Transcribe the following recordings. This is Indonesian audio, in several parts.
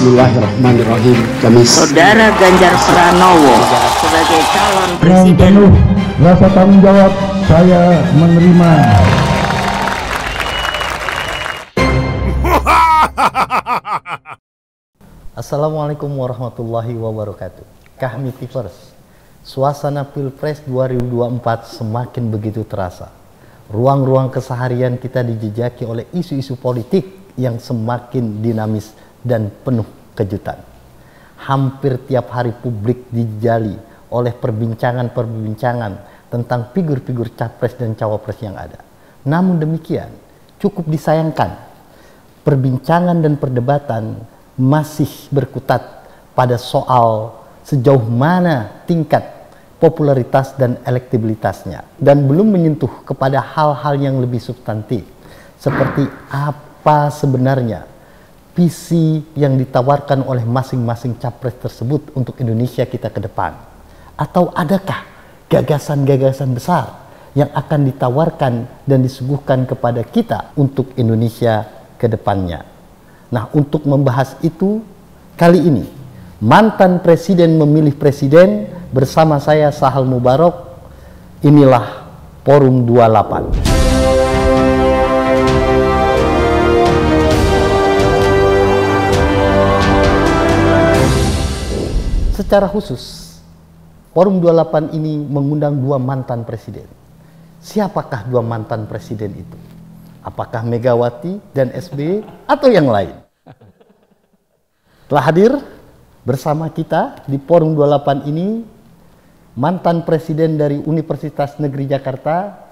Bismillahirrahmanirrahim. Saudara Ganjar Pranowo sebagai calon Dengan presiden. penuh rasa tanggung jawab saya menerima. Assalamualaikum warahmatullahi wabarakatuh. Kami Tivers, suasana Pilpres 2024 semakin begitu terasa. Ruang-ruang keseharian kita dijejaki oleh isu-isu politik yang semakin dinamis dan penuh kejutan. Hampir tiap hari publik dijali oleh perbincangan-perbincangan tentang figur-figur capres dan cawapres yang ada. Namun demikian, cukup disayangkan, perbincangan dan perdebatan masih berkutat pada soal sejauh mana tingkat popularitas dan elektabilitasnya, dan belum menyentuh kepada hal-hal yang lebih substantif, seperti apa sebenarnya visi yang ditawarkan oleh masing-masing capres tersebut untuk Indonesia kita ke depan, atau adakah gagasan-gagasan besar yang akan ditawarkan dan disuguhkan kepada kita untuk Indonesia ke depannya. Nah, untuk membahas itu, kali ini mantan presiden memilih presiden bersama saya Sahal Mubarok. Inilah Forum 28. Secara khusus, Forum 28 ini mengundang dua mantan presiden. Siapakah dua mantan presiden itu? Apakah Megawati dan SBY atau yang lain? Telah hadir bersama kita di Forum 28 ini mantan presiden dari Universitas Negeri Jakarta,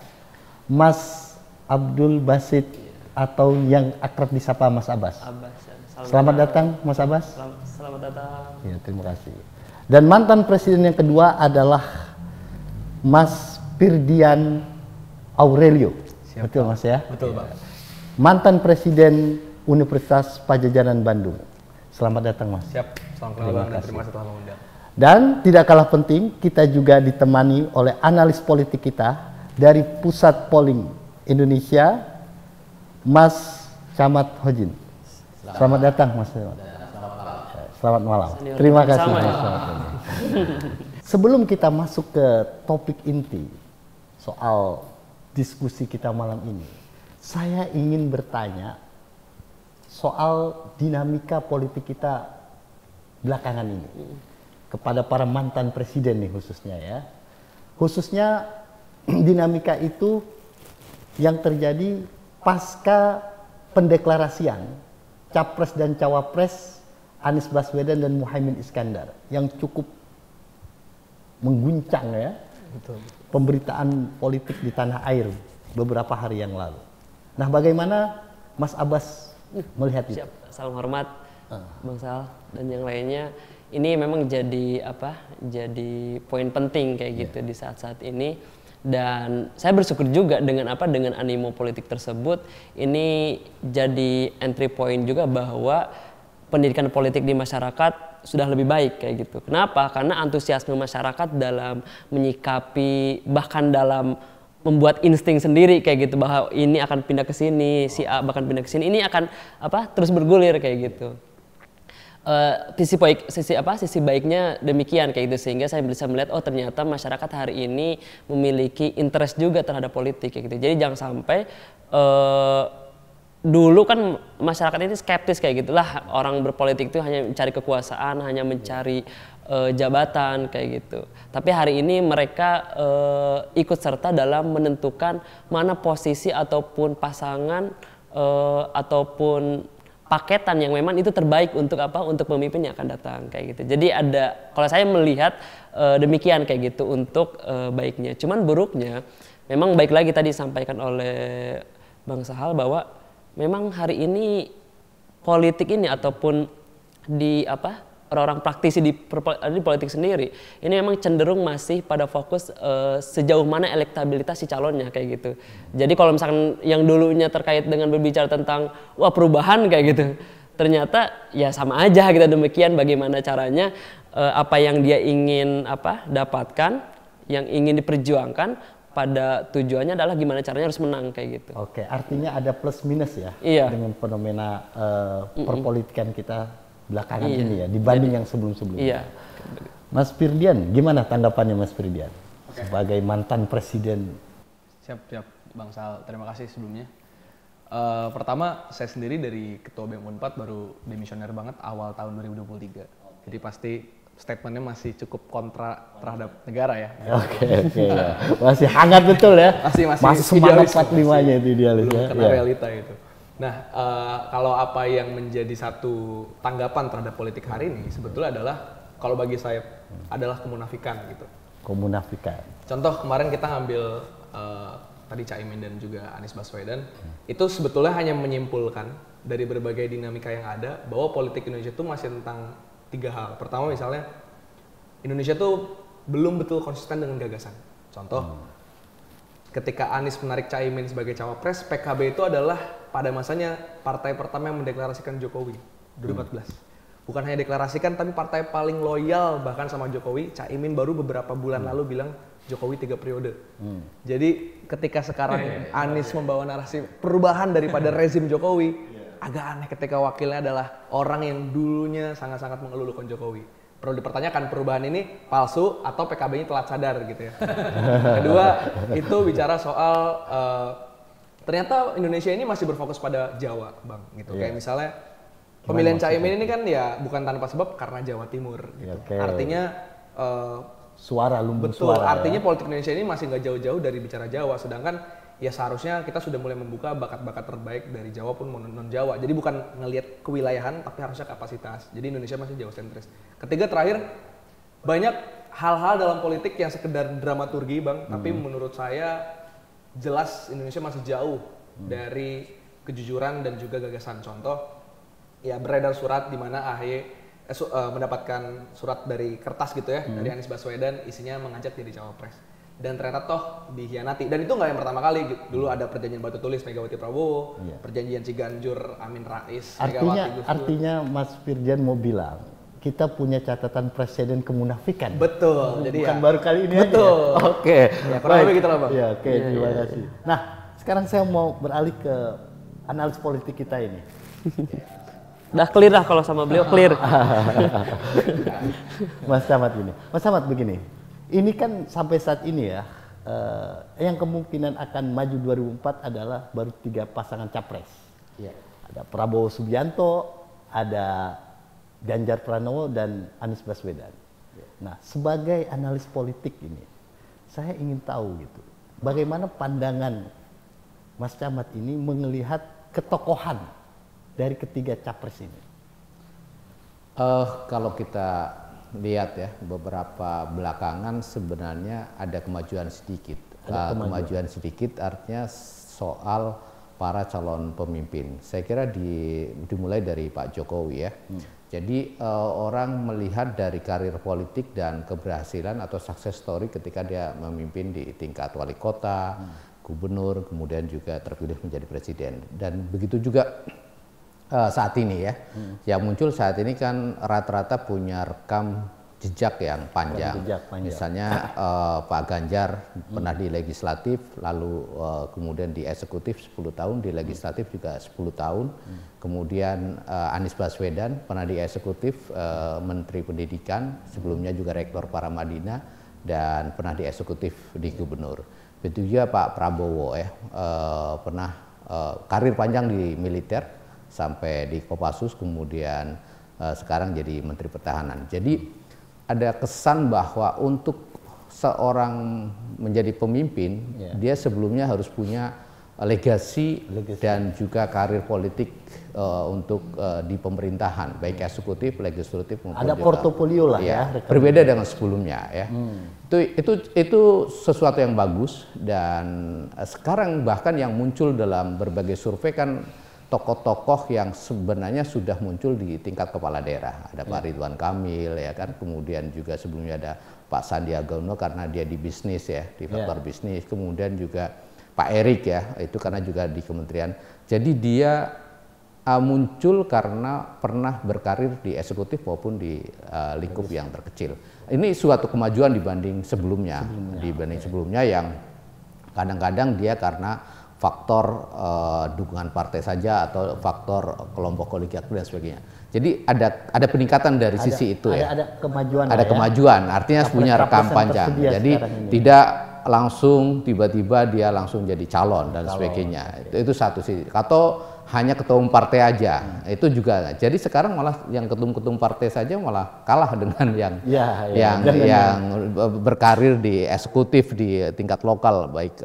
Mas Abdul Basit, atau yang akrab disapa Mas Abbas. Selamat datang Mas Abbas. Selamat datang. Ya, terima kasih. Dan mantan presiden yang kedua adalah Mas Firdian Aurelio. Siap, betul Mas ya? Betul Pak. Mantan presiden Universitas Padjadjaran Bandung. Selamat datang Mas. Siap. Salam kenal dan terima kasih telah mengundang. Dan tidak kalah penting, kita juga ditemani oleh analis politik kita dari Pusat Polling Indonesia, Mas Camat Hojin. Selamat datang Mas. Selamat malam. Terima kasih Mas. Sebelum kita masuk ke topik inti soal diskusi kita malam ini, saya ingin bertanya soal dinamika politik kita belakangan ini kepada para mantan presiden nih khususnya ya. Khususnya dinamika itu yang terjadi pasca pendeklarasian capres dan cawapres Anies Baswedan dan Muhaimin Iskandar yang cukup mengguncang ya. Betul. Pemberitaan politik di tanah air beberapa hari yang lalu. Nah, bagaimana Mas Abbas melihat itu? Siap. Salam hormat Bang Sal dan yang lainnya. Ini memang jadi jadi poin penting kayak gitu di saat-saat ini. Dan saya bersyukur juga dengan dengan animo politik tersebut. Ini jadi entry point juga bahwa pendidikan politik di masyarakat sudah lebih baik kayak gitu. Kenapa? Karena antusiasme masyarakat dalam menyikapi, bahkan dalam membuat insting sendiri kayak gitu, bahwa ini akan pindah ke sini, si A bahkan pindah ke sini, ini akan terus bergulir kayak gitu. Sisi baiknya demikian kayak gitu, sehingga saya bisa melihat ternyata masyarakat hari ini memiliki interest juga terhadap politik kayak gitu. Jadi jangan sampai dulu kan masyarakat ini skeptis kayak gitulah, orang berpolitik itu hanya mencari kekuasaan, hanya mencari jabatan kayak gitu. Tapi hari ini mereka ikut serta dalam menentukan mana posisi ataupun pasangan ataupun paketan yang memang itu terbaik untuk untuk pemimpin yang akan datang kayak gitu. Jadi ada, kalau saya melihat demikian kayak gitu untuk baiknya. Cuman buruknya memang baik lagi tadi disampaikan oleh Bang Sahal bahwa memang hari ini politik ini ataupun di orang-orang praktisi di politik sendiri ini memang cenderung masih pada fokus sejauh mana elektabilitas si calonnya kayak gitu. Jadi kalau misalkan yang dulunya terkait dengan berbicara tentang perubahan kayak gitu, ternyata ya sama aja gitu. Demikian bagaimana caranya apa yang dia ingin dapatkan, yang ingin diperjuangkan, pada tujuannya adalah gimana caranya harus menang kayak gitu. Oke, artinya ada plus minus ya Iya. dengan fenomena perpolitikan kita belakangan ini ya dibanding yang sebelum-sebelumnya. Iya. Mas Firdian, gimana tanggapannya Mas Firdian sebagai mantan presiden? Siap, Bang Sal. Terima kasih sebelumnya. Pertama, saya sendiri dari Ketua BEM Unpad baru demisioner banget awal tahun 2023. Jadi pasti statementnya masih cukup kontra terhadap negara ya. Oke, ya. Masih hangat betul ya. Masih semangat 45-nya itu idealis ya. Karena realita itu. Nah, kalau apa yang menjadi satu tanggapan terhadap politik hari ini sebetulnya adalah kalau bagi saya adalah kemunafikan gitu. Kemunafikan. Contoh kemarin kita ngambil tadi Caimin dan juga Anies Baswedan, itu sebetulnya hanya menyimpulkan dari berbagai dinamika yang ada bahwa politik Indonesia itu masih tentang 3 hal. Pertama misalnya, Indonesia tuh belum betul konsisten dengan gagasan. Contoh, ketika Anies menarik Caimin sebagai cawapres, PKB itu adalah pada masanya partai pertama yang mendeklarasikan Jokowi 2014. Bukan hanya deklarasikan, tapi partai paling loyal bahkan sama Jokowi. Caimin baru beberapa bulan lalu bilang Jokowi 3 periode. Jadi ketika sekarang Anies membawa narasi perubahan daripada rezim Jokowi, agak aneh ketika wakilnya adalah orang yang dulunya sangat-sangat mengelulukan Jokowi. Perlu dipertanyakan perubahan ini palsu atau PKB-nya telat sadar gitu ya. Kedua, itu bicara soal ternyata Indonesia ini masih berfokus pada Jawa, Bang, gitu. Kayak misalnya pemilihan Caimin ini kan ya bukan tanpa sebab karena Jawa Timur gitu. Artinya suara lumbung betul, suara. artinya politik Indonesia ini masih nggak jauh-jauh dari bicara Jawa, sedangkan ya seharusnya kita sudah mulai membuka bakat-bakat terbaik dari Jawa pun non Jawa. Jadi bukan ngelihat kewilayahan, tapi harusnya kapasitas. Jadi Indonesia masih Jawa sentris. Ketiga, terakhir, banyak hal-hal dalam politik yang sekedar dramaturgi, Bang. Tapi menurut saya jelas Indonesia masih jauh dari kejujuran dan juga gagasan. Contoh, ya beredar surat di mana AHY mendapatkan surat dari kertas gitu ya, dari Anies Baswedan, isinya mengajak jadi cawapres. Dan ternyata toh dikhianati. Dan itu nggak yang pertama kali. Dulu ada perjanjian batu tulis Megawati Prabowo, perjanjian Ciganjur Amin Rais, Megawati Gus Dur. Artinya Mas Firdian mau bilang kita punya catatan presiden kemunafikan. Betul. Jadi bukan ya, baru kali ini betul. aja. Oke. Ya, kurang lebih gitu lah, Bang. Ya, oke, terima kasih. Nah, sekarang saya mau beralih ke analis politik kita ini. Udah clear lah kalau sama beliau, clear. Mas Camat gini. Mas Camat begini. Ini kan sampai saat ini ya, yang kemungkinan akan maju 2004 adalah baru 3 pasangan capres. Ada Prabowo Subianto, ada Ganjar Pranowo, dan Anies Baswedan. Nah, sebagai analis politik ini, saya ingin tahu gitu, bagaimana pandangan Mas Camat ini melihat ketokohan dari ketiga capres ini? Kalau kita lihat ya, beberapa belakangan sebenarnya ada kemajuan sedikit. Kemajuan sedikit artinya soal para calon pemimpin. Saya kira dimulai dari Pak Jokowi ya. Jadi orang melihat dari karir politik dan keberhasilan atau success story ketika dia memimpin di tingkat wali kota, gubernur, kemudian juga terpilih menjadi presiden. Dan begitu juga saat ini ya, yang muncul saat ini kan rata-rata punya rekam jejak yang panjang. Misalnya Pak Ganjar pernah di legislatif, lalu kemudian di eksekutif 10 tahun, di legislatif juga 10 tahun. Kemudian Anies Baswedan pernah di eksekutif Menteri Pendidikan, sebelumnya juga Rektor Paramadina, dan pernah di eksekutif di gubernur. Begitu juga Pak Prabowo ya, pernah karir panjang di militer, sampai di Kopassus, kemudian sekarang jadi Menteri Pertahanan. Jadi ada kesan bahwa untuk seorang menjadi pemimpin, dia sebelumnya harus punya legasi dan juga karir politik untuk di pemerintahan, baik eksekutif, legislatif maupun ada portofolio lah ya. Berbeda dengan sebelumnya ya. Itu sesuatu yang bagus, dan sekarang bahkan yang muncul dalam berbagai survei kan tokoh-tokoh yang sebenarnya sudah muncul di tingkat kepala daerah. Ada Pak Ridwan Kamil ya kan, kemudian juga sebelumnya ada Pak Sandiaga Uno karena dia di bisnis ya, di faktor bisnis. Kemudian juga Pak Erik ya, itu karena juga di kementerian. Jadi dia muncul karena pernah berkarir di eksekutif maupun di lingkup yang terkecil. Ini suatu kemajuan dibanding sebelumnya yang kadang-kadang dia karena faktor dukungan partai saja atau faktor kelompok oligarki dan sebagainya. Jadi ada peningkatan dari sisi itu ya. Ada kemajuan. Ada kemajuan, artinya punya rekam panjang. Jadi tidak langsung tiba-tiba dia langsung jadi calon dan sebagainya. Itu satu sih. Atau hanya ketua umum partai aja, itu juga. Jadi sekarang malah yang ketum-ketum partai saja malah kalah dengan yang berkarir di eksekutif di tingkat lokal, baik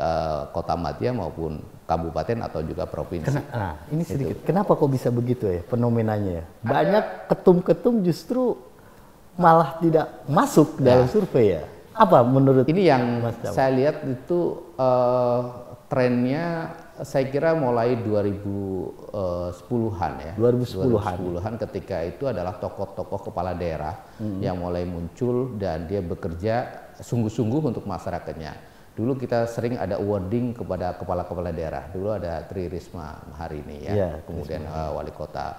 kota madya maupun kabupaten atau juga provinsi. Nah, ini sedikit. Kenapa kok bisa begitu ya fenomenanya? Banyak ketum-ketum justru malah tidak masuk dalam survei ya. Apa menurut ini yang saya lihat itu trennya saya kira mulai 2010-an ya. 2010-an ketika itu adalah tokoh-tokoh kepala daerah yang mulai muncul dan dia bekerja sungguh-sungguh untuk masyarakatnya. Dulu kita sering ada awarding kepada kepala-kepala daerah. Dulu ada Tri Risma hari ini ya. Kemudian wali kota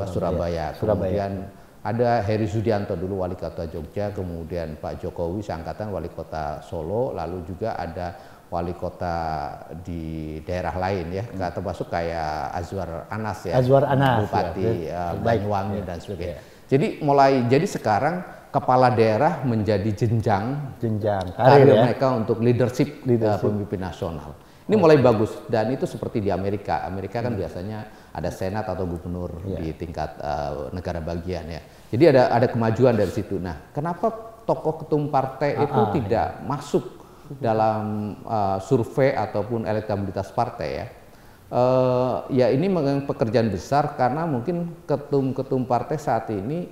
Surabaya. Kemudian ada Heri Sudianto dulu wali kota Jogja, kemudian Pak Jokowi seangkatan wali kota Solo, lalu juga ada wali kota di daerah lain ya, termasuk kayak Azwar Anas ya, Bupati Banyuwangi dan sebagainya. Jadi sekarang kepala daerah menjadi jenjang karir mereka untuk leadership pemimpin nasional. Ini mulai bagus dan itu seperti di Amerika. Amerika kan biasanya ada senat atau gubernur di tingkat negara bagian ya. Jadi ada kemajuan dari situ. Nah, kenapa tokoh ketum partai itu tidak masuk dalam survei ataupun elektabilitas partai ya? Ya ini memang pekerjaan besar karena mungkin ketum-ketum partai saat ini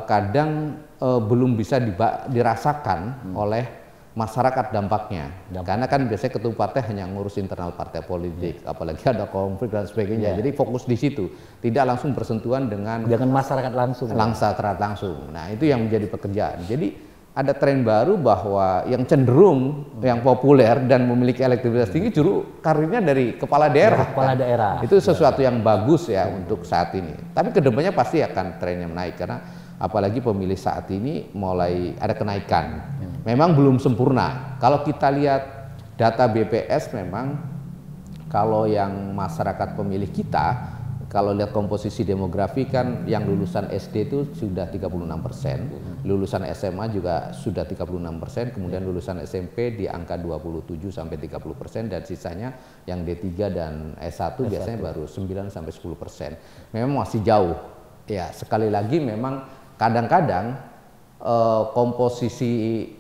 kadang belum bisa dirasakan oleh masyarakat dampaknya. Karena kan biasanya ketum partai hanya ngurus internal partai politik, apalagi ada konflik dan sebagainya. Jadi fokus di situ, tidak langsung bersentuhan dengan masyarakat langsung. Nah, itu yang menjadi pekerjaan. Jadi ada tren baru bahwa yang cenderung yang populer dan memiliki elektabilitas tinggi justru karirnya dari kepala daerah. Itu sesuatu yang bagus ya untuk saat ini. Tapi kedepannya pasti akan trennya menaik karena apalagi pemilih saat ini mulai ada kenaikan. Memang belum sempurna. Kalau kita lihat data BPS memang kalau yang masyarakat pemilih kita, kalau lihat komposisi demografi kan yang lulusan SD itu sudah 36%, lulusan SMA juga sudah 36%, kemudian lulusan SMP di angka 27 sampai 30% dan sisanya yang D3 dan S1 biasanya baru 9 sampai 10%. Memang masih jauh. Ya, sekali lagi memang kadang-kadang komposisi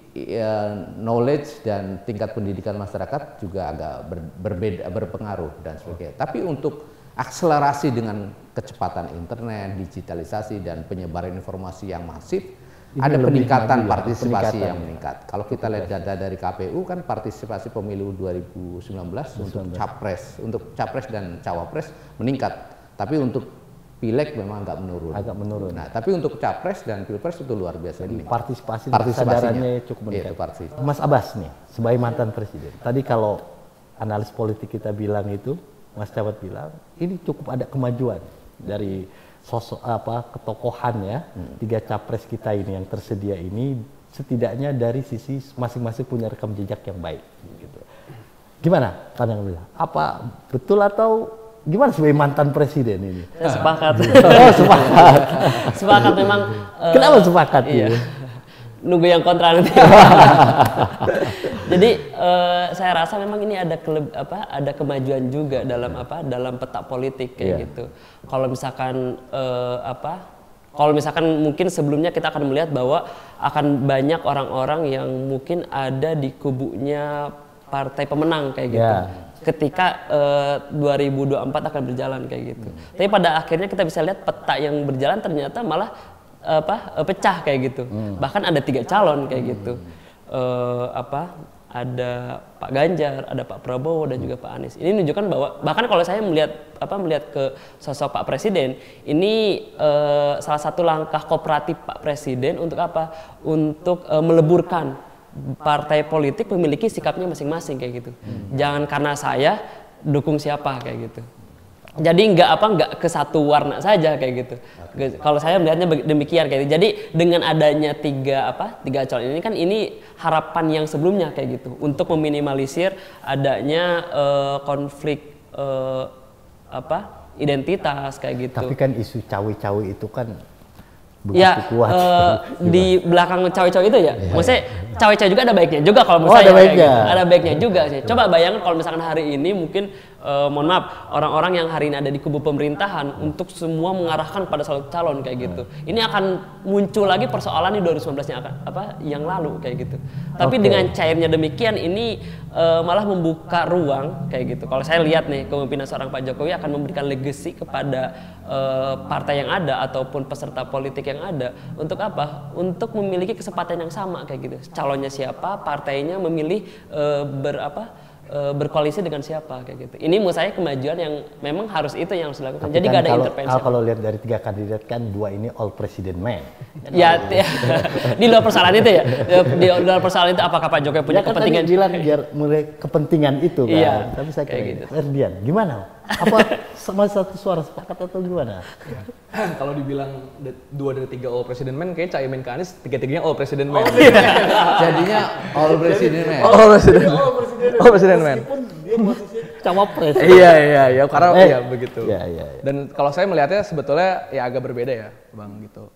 knowledge dan tingkat pendidikan masyarakat juga agak berbeda, berpengaruh dan sebagainya. Tapi untuk akselerasi dengan kecepatan internet, digitalisasi dan penyebaran informasi yang masif, ada peningkatan partisipasi yang meningkat. Kalau kita lihat data dari KPU kan partisipasi pemilu 2019 untuk capres dan cawapres meningkat. Tapi untuk pileg memang agak menurun. Nah, tapi untuk capres dan pilpres itu luar biasa. Jadi partisipasinya cukup meningkat. Mas Abbas nih, sebagai mantan presiden. Tadi kalau analis politik kita bilang itu, Mas Cabat bilang, ini cukup ada kemajuan dari sosok ketokohan ya. 3 capres kita ini yang tersedia ini setidaknya dari sisi masing-masing punya rekam jejak yang baik. Gitu. Gimana pandangan beliau? Apa betul atau gimana sebagai mantan presiden ini? Saya sepakat. Sepakat. Sepakat memang. Kenapa sepakat? Iya. Nunggu yang kontra nanti. Jadi saya rasa memang ini ada kemajuan juga dalam peta politik kayak gitu. Kalau misalkan kalau misalkan mungkin sebelumnya kita akan melihat bahwa akan banyak orang-orang yang mungkin ada di kubunya partai pemenang kayak gitu. Ketika 2024 akan berjalan kayak gitu. Tapi pada akhirnya kita bisa lihat peta yang berjalan ternyata malah pecah kayak gitu. Bahkan ada 3 calon kayak gitu. Ada Pak Ganjar, ada Pak Prabowo dan juga Pak Anies. Ini menunjukkan bahwa bahkan kalau saya melihat ke sosok Pak Presiden, ini salah satu langkah kooperatif Pak Presiden untuk apa? Untuk meleburkan partai politik memiliki sikapnya masing-masing kayak gitu. Jangan karena saya dukung siapa kayak gitu. Jadi nggak ke satu warna saja kayak gitu. Kalau saya melihatnya demikian kayak gitu. Jadi dengan adanya tiga calon ini kan ini harapan yang sebelumnya kayak gitu untuk meminimalisir adanya konflik identitas kayak gitu. Tapi kan isu cawe-cawe itu kan ya kuat. Di belakang cawe-cawe itu ya, maksudnya cawe-cawe juga ada baiknya juga kalau menurut saya. Ada baiknya. Gitu. Ada baiknya juga sih. Coba bayangkan kalau misalkan hari ini mungkin mohon maaf orang-orang yang hari ini ada di kubu pemerintahan untuk semua mengarahkan pada satu calon kayak gitu. Ini akan muncul lagi persoalan di 2019 yang lalu kayak gitu. Tapi dengan cairnya demikian ini malah membuka ruang kayak gitu. Kalau saya lihat nih kepemimpinan seorang Pak Jokowi akan memberikan legacy kepada partai yang ada ataupun peserta politik yang ada untuk apa? Untuk memiliki kesempatan yang sama kayak gitu. Calonnya siapa, partainya memilih berkoalisi dengan siapa kayak gitu. Ini menurut saya kemajuan yang memang harus itu yang harus dilakukan. Tapi jadi kan nggak ada intervensi. Kalau lihat dari 3 kandidat kan 2 ini all president man. Ya, di luar persoalan itu ya. Di luar persoalan itu apakah Pak Jokowi punya kepentingan? Kan bilang biar mulai kepentingan itu kan. Iya, tapi saya kayak gitu. Ferdian, gimana? Apa sama satu suara sepakat atau gimana? Kalau dibilang 2 dari 3 all president man, kayak Caimin ke Anies 3-3-nya all president man. Jadinya all president man. All president man. Meskipun dia posisi cawapres. Iya, karena ya begitu. Iya. Dan kalau saya melihatnya sebetulnya ya agak berbeda ya, Bang gitu.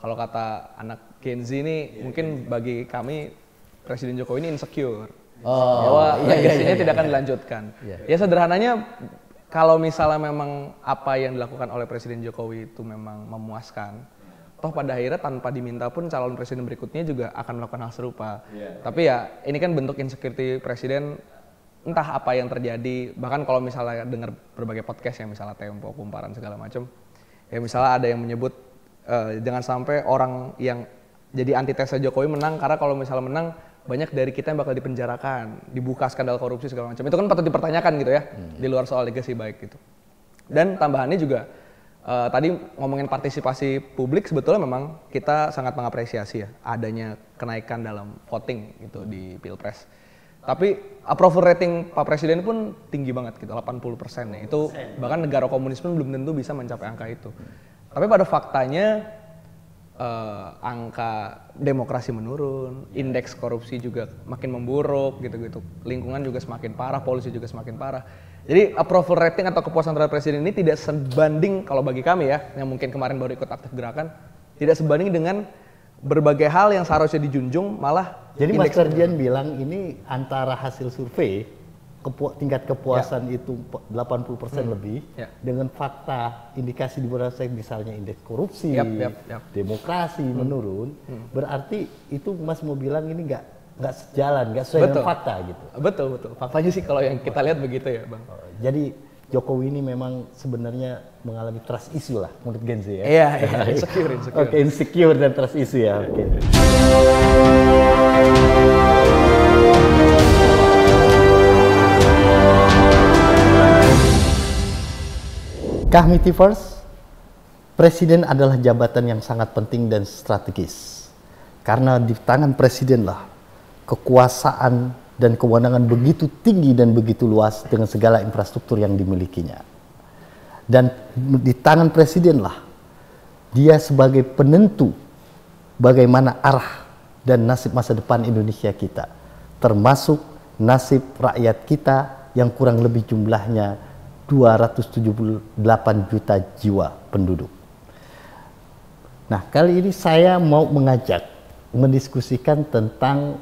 Kalau kata anak Gen Z ini mungkin bagi kami Presiden Jokowi ini insecure. Bahwa legasinya tidak akan dilanjutkan. Ya sederhananya kalau misalnya memang apa yang dilakukan oleh Presiden Jokowi itu memang memuaskan, toh pada akhirnya tanpa diminta pun calon presiden berikutnya juga akan melakukan hal serupa. Tapi ya ini kan bentuk insecurity presiden, entah apa yang terjadi. Bahkan kalau misalnya dengar berbagai podcast yang misalnya Tempo, Kumparan segala macam, ya misalnya ada yang menyebut jangan sampai orang yang jadi antitesa Jokowi menang, karena kalau misalnya menang banyak dari kita yang bakal dipenjarakan, dibuka skandal korupsi segala macam. Itu kan patut dipertanyakan gitu ya, di luar soal legacy baik gitu. Dan tambahannya juga tadi ngomongin partisipasi publik, sebetulnya memang kita sangat mengapresiasi ya adanya kenaikan dalam voting gitu di Pilpres. Tapi approval rating Pak Presiden pun tinggi banget gitu, 80% ya. Itu bahkan negara komunis pun belum tentu bisa mencapai angka itu. Tapi pada faktanya angka demokrasi menurun, indeks korupsi juga makin memburuk gitu-gitu. Lingkungan juga semakin parah, polisi juga semakin parah. Jadi approval rating atau kepuasan terhadap presiden ini tidak sebanding, kalau bagi kami ya, yang mungkin kemarin baru ikut aktif gerakan, tidak sebanding dengan berbagai hal yang seharusnya dijunjung, malah jadi Mas Ferdian bilang ini antara hasil survei tingkat kepuasan itu 80% lebih dengan fakta indikasi di bawah misalnya indeks korupsi, demokrasi menurun, berarti itu Mas mau bilang ini nggak sejalan, nggak sesuai dengan fakta gitu. Betul. Faktanya sih kalau yang kita lihat begitu ya, Bang. Jadi Jokowi ini memang sebenarnya mengalami trust issue lah menurut Gen Z ya. Iya, insecure. Oke, insecure dan trust issue ya. Oke. Kahmitivers, presiden adalah jabatan yang sangat penting dan strategis. Karena di tangan presidenlah kekuasaan dan kewenangan begitu tinggi dan begitu luas dengan segala infrastruktur yang dimilikinya. Dan di tangan presidenlah dia sebagai penentu bagaimana arah dan nasib masa depan Indonesia kita, termasuk nasib rakyat kita yang kurang lebih jumlahnya 278 juta jiwa penduduk. Nah, kali ini saya mau mendiskusikan tentang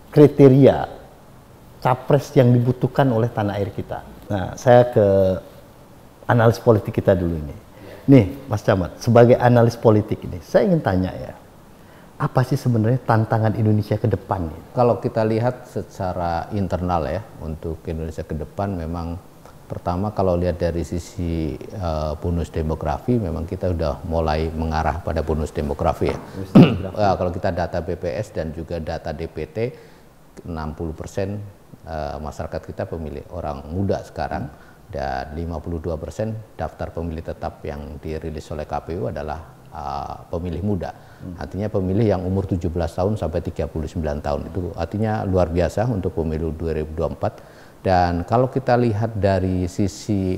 kriteria capres yang dibutuhkan oleh tanah air kita. Nah, saya ke analis politik kita dulu ini. Nih, Mas Camat, sebagai analis politik ini, saya ingin tanya ya, apa sih sebenarnya tantangan Indonesia ke depan? Kalau kita lihat secara internal ya, untuk Indonesia ke depan memang pertama kalau lihat dari sisi bonus demografi, memang kita udah mulai mengarah pada bonus demografi ya. Kalau kita data BPS dan juga data DPT, 60% masyarakat kita pemilih orang muda sekarang, dan 52% daftar pemilih tetap yang dirilis oleh KPU adalah pemilih muda. Artinya pemilih yang umur 17 tahun sampai 39 tahun. Itu artinya luar biasa untuk pemilu 2024. Dan kalau kita lihat dari sisi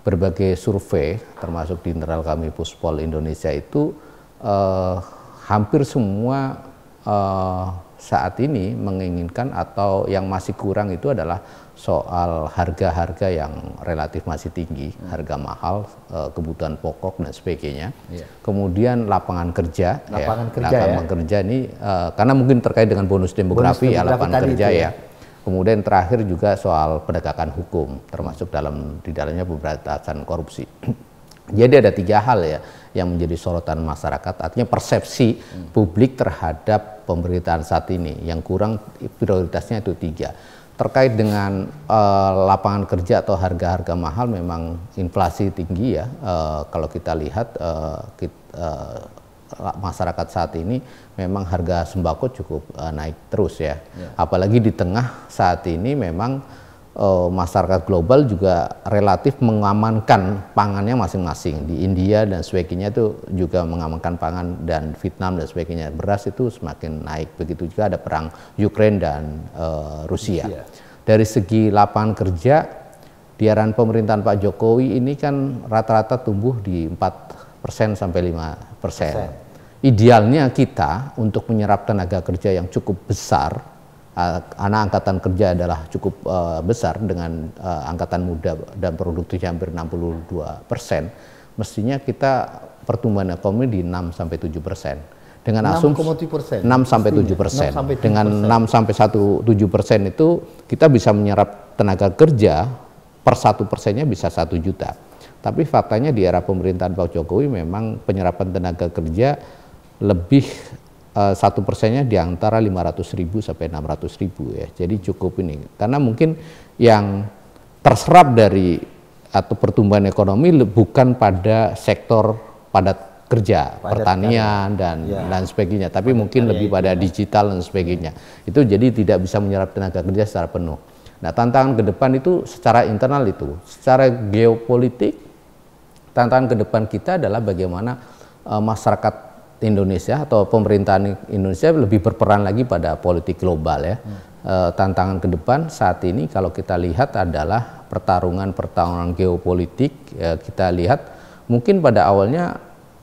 berbagai survei, termasuk di internal kami Puspol Indonesia itu, hampir semua saat ini menginginkan atau yang masih kurang itu adalah soal harga-harga yang relatif masih tinggi, harga mahal, kebutuhan pokok dan sebagainya. Kemudian lapangan kerja, lapangan kerja ini karena mungkin terkait dengan bonus demografi ya, lapangan kerja ya. Kemudian terakhir juga soal penegakan hukum, termasuk di dalamnya pemberantasan korupsi. Jadi ada 3 hal ya yang menjadi sorotan masyarakat, artinya persepsi publik terhadap pemerintahan saat ini. Yang kurang prioritasnya itu 3. Terkait dengan lapangan kerja atau harga-harga mahal, memang inflasi tinggi ya. Kalau kita lihat masyarakat saat ini memang harga sembako cukup naik terus ya. Apalagi di tengah saat ini memang masyarakat global juga relatif mengamankan pangannya masing-masing. Di India dan sebagainya itu juga mengamankan pangan, dan Vietnam dan sebagainya. Beras itu semakin naik. Begitu juga ada perang Ukraina dan Rusia. Dari segi lapangan kerja, di arahan pemerintahan Pak Jokowi ini kan rata-rata tumbuh di 4% sampai 5%. Idealnya kita untuk menyerap tenaga kerja yang cukup besar, anak angkatan kerja adalah cukup besar dengan angkatan muda dan produktifnya hampir 62%, mestinya kita pertumbuhan ekonomi di 6-7%. Dengan asumsi 6-7%. Dengan 6-7% itu kita bisa menyerap tenaga kerja per 1%-nya bisa 1 juta. Tapi faktanya di era pemerintahan Pak Jokowi memang penyerapan tenaga kerja lebih 1%-nya di antara 500.000 sampai 600.000 ya. Jadi cukup ini. Karena mungkin yang terserap dari atau pertumbuhan ekonomi bukan pada sektor padat kerja, pertanian dan sebagainya, tapi mungkin lebih pada digital dan sebagainya. Itu jadi tidak bisa menyerap tenaga kerja secara penuh. Nah, tantangan ke depan itu secara internal itu, secara geopolitik, tantangan ke depan kita adalah bagaimana masyarakat Indonesia atau pemerintahan Indonesia lebih berperan lagi pada politik global ya. Tantangan ke depan saat ini kalau kita lihat adalah pertarungan geopolitik. Kita lihat mungkin pada awalnya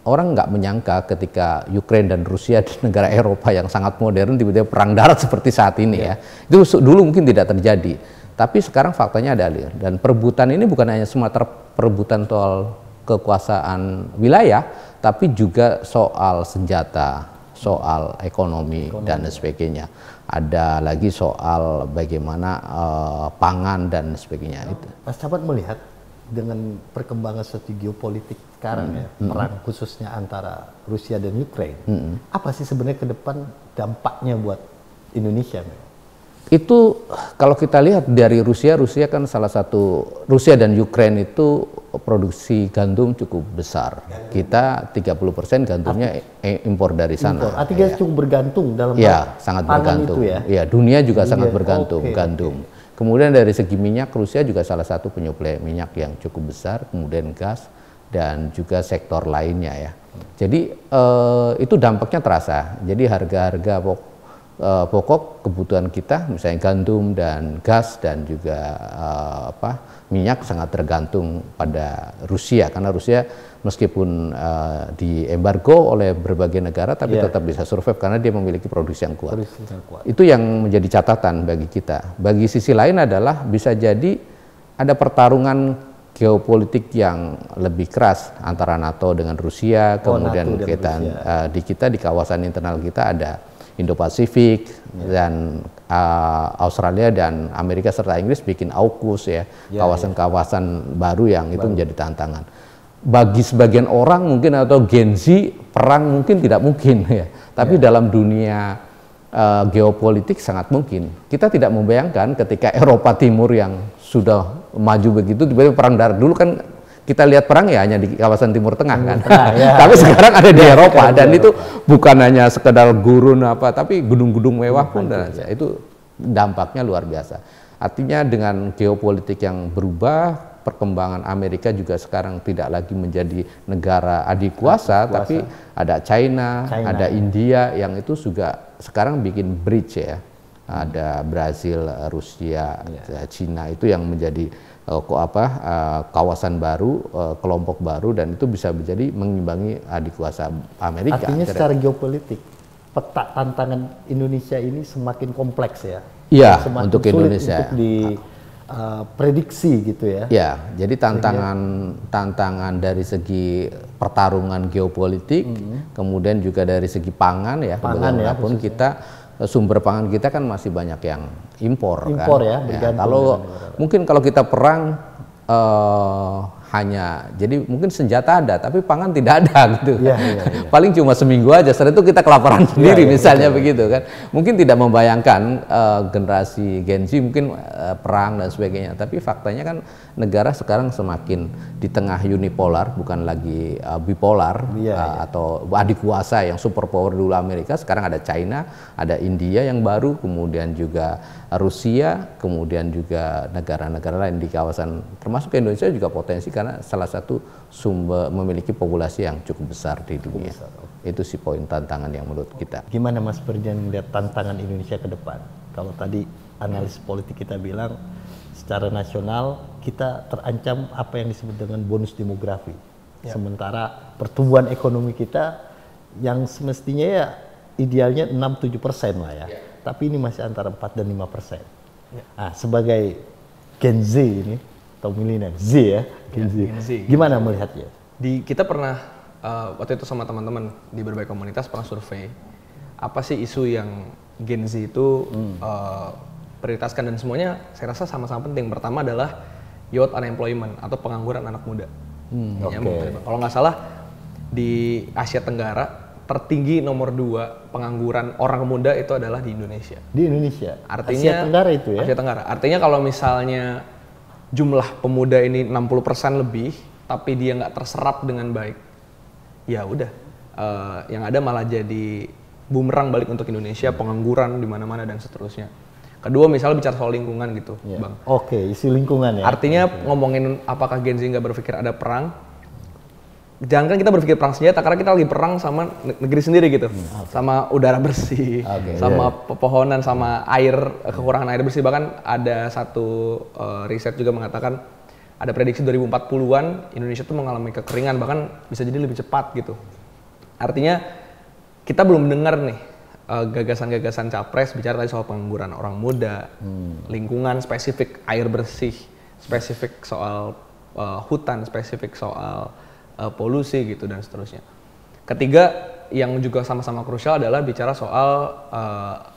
orang nggak menyangka ketika Ukraina dan Rusia di negara Eropa yang sangat modern tiba-tiba perang darat seperti saat ini ya. Itu dulu mungkin tidak terjadi. Tapi sekarang faktanya ada, dan perebutan ini bukan hanya semata perebutan soal kekuasaan wilayah, tapi juga soal senjata, soal ekonomi dan sebagainya. Ada lagi soal bagaimana pangan dan sebagainya. Itu. Mas Camat melihat dengan perkembangan strategi geopolitik sekarang ya, perang khususnya antara Rusia dan Ukraina, apa sih sebenarnya ke depan dampaknya buat Indonesia? Itu kalau kita lihat dari Rusia kan salah satu, Rusia dan Ukraina itu produksi gandum cukup besar. Kita 30% gandumnya impor dari sana. Artinya cukup bergantung dalam sangat bergantung. Itu ya, dunia juga sangat bergantung gandum. Kemudian dari segi minyak, Rusia juga salah satu penyuplai minyak yang cukup besar, kemudian gas dan juga sektor lainnya ya. Jadi itu dampaknya terasa. Jadi harga-harga pokok kebutuhan kita, misalnya gandum dan gas dan juga minyak sangat tergantung pada Rusia, karena Rusia meskipun diembargo oleh berbagai negara tapi tetap bisa survive karena dia memiliki produksi yang kuat. Itu yang menjadi catatan bagi kita. Bagi sisi lain adalah bisa jadi ada pertarungan geopolitik yang lebih keras antara NATO dengan Rusia, kemudian kita di kawasan internal kita ada Indo-Pasifik dan Australia dan Amerika serta Inggris bikin AUKUS ya, kawasan-kawasan baru yang itu menjadi tantangan. Bagi sebagian orang mungkin atau Gen Z, perang mungkin tidak mungkin ya, tapi dalam dunia geopolitik sangat mungkin. Kita tidak membayangkan ketika Eropa Timur yang sudah maju begitu tiba-tiba perang darat. Dulu kan kita lihat perang ya hanya di kawasan Timur Tengah kan. Tapi sekarang ada di Eropa dan itu bukan hanya sekedar gurun tapi gedung-gedung mewah pun itu dampaknya luar biasa. Artinya dengan geopolitik yang berubah, perkembangan Amerika juga sekarang tidak lagi menjadi negara adik kuasa, tapi ada China, ada India yang itu juga sekarang bikin bridge ya. ada Brazil, Rusia, Cina, itu yang menjadi kawasan baru, kelompok baru, dan itu bisa menjadi mengimbangi adik kuasa Amerika. Artinya secara geopolitik peta tantangan Indonesia ini semakin kompleks ya. Iya, semakin untuk sulit Indonesia. Untuk diprediksi gitu ya. Ya, jadi tantangan dari segi pertarungan geopolitik, kemudian juga dari segi pangan ya. Bagaimanapun kita sumber pangan kita kan masih banyak yang impor kan. Ya, kalau mungkin kalau kita perang hanya jadi mungkin senjata ada tapi pangan tidak ada gitu kan. Paling cuma seminggu aja, setelah itu kita kelaparan sendiri misalnya begitu kan. Mungkin tidak membayangkan generasi Gen Z mungkin perang dan sebagainya, tapi faktanya kan negara sekarang semakin di tengah unipolar, bukan lagi bipolar atau adik kuasa yang superpower dulu Amerika, sekarang ada China, ada India yang baru, kemudian juga Rusia, kemudian juga negara-negara lain di kawasan, termasuk Indonesia juga potensi karena salah satu sumber memiliki populasi yang cukup besar di dunia. Itu sih poin tantangan yang menurut kita. Gimana Mas Berjan melihat tantangan Indonesia ke depan? Kalau tadi analis politik kita bilang secara nasional kita terancam apa yang disebut dengan bonus demografi. Sementara pertumbuhan ekonomi kita yang semestinya ya idealnya 6-7% lah ya. Tapi ini masih antara 4 dan 5%. Nah, sebagai Gen Z ini, atau milenial Z ya, Gen Z. Gimana melihatnya? Kita pernah waktu itu sama teman-teman di berbagai komunitas pernah survei apa sih isu yang Gen Z itu prioritaskan, dan semuanya saya rasa sama-sama penting. Pertama adalah youth unemployment atau pengangguran anak muda. Kalau nggak salah di Asia Tenggara tertinggi nomor 2 pengangguran orang muda itu adalah di Indonesia. Di Indonesia. Artinya Asia Tenggara itu ya. Asia Tenggara. Artinya kalau misalnya jumlah pemuda ini 60% lebih, tapi dia nggak terserap dengan baik, ya udah, yang ada malah jadi bumerang balik untuk Indonesia, pengangguran di mana-mana dan seterusnya. Kedua, misalnya bicara soal lingkungan gitu, Bang. Isu lingkungan ya. Artinya ngomongin apakah Gen Z nggak berpikir ada perang? Jangan kan kita berpikir perang senjata, karena kita lagi perang sama negeri sendiri gitu, sama udara bersih, sama pepohonan, sama air, kekurangan air bersih. Bahkan ada satu riset juga mengatakan ada prediksi 2040-an Indonesia tuh mengalami kekeringan, bahkan bisa jadi lebih cepat gitu. Artinya kita belum dengar nih gagasan-gagasan capres bicara tadi soal pengangguran orang muda, lingkungan spesifik air bersih, spesifik soal hutan, spesifik soal polusi gitu dan seterusnya. Ketiga, yang juga sama-sama krusial adalah bicara soal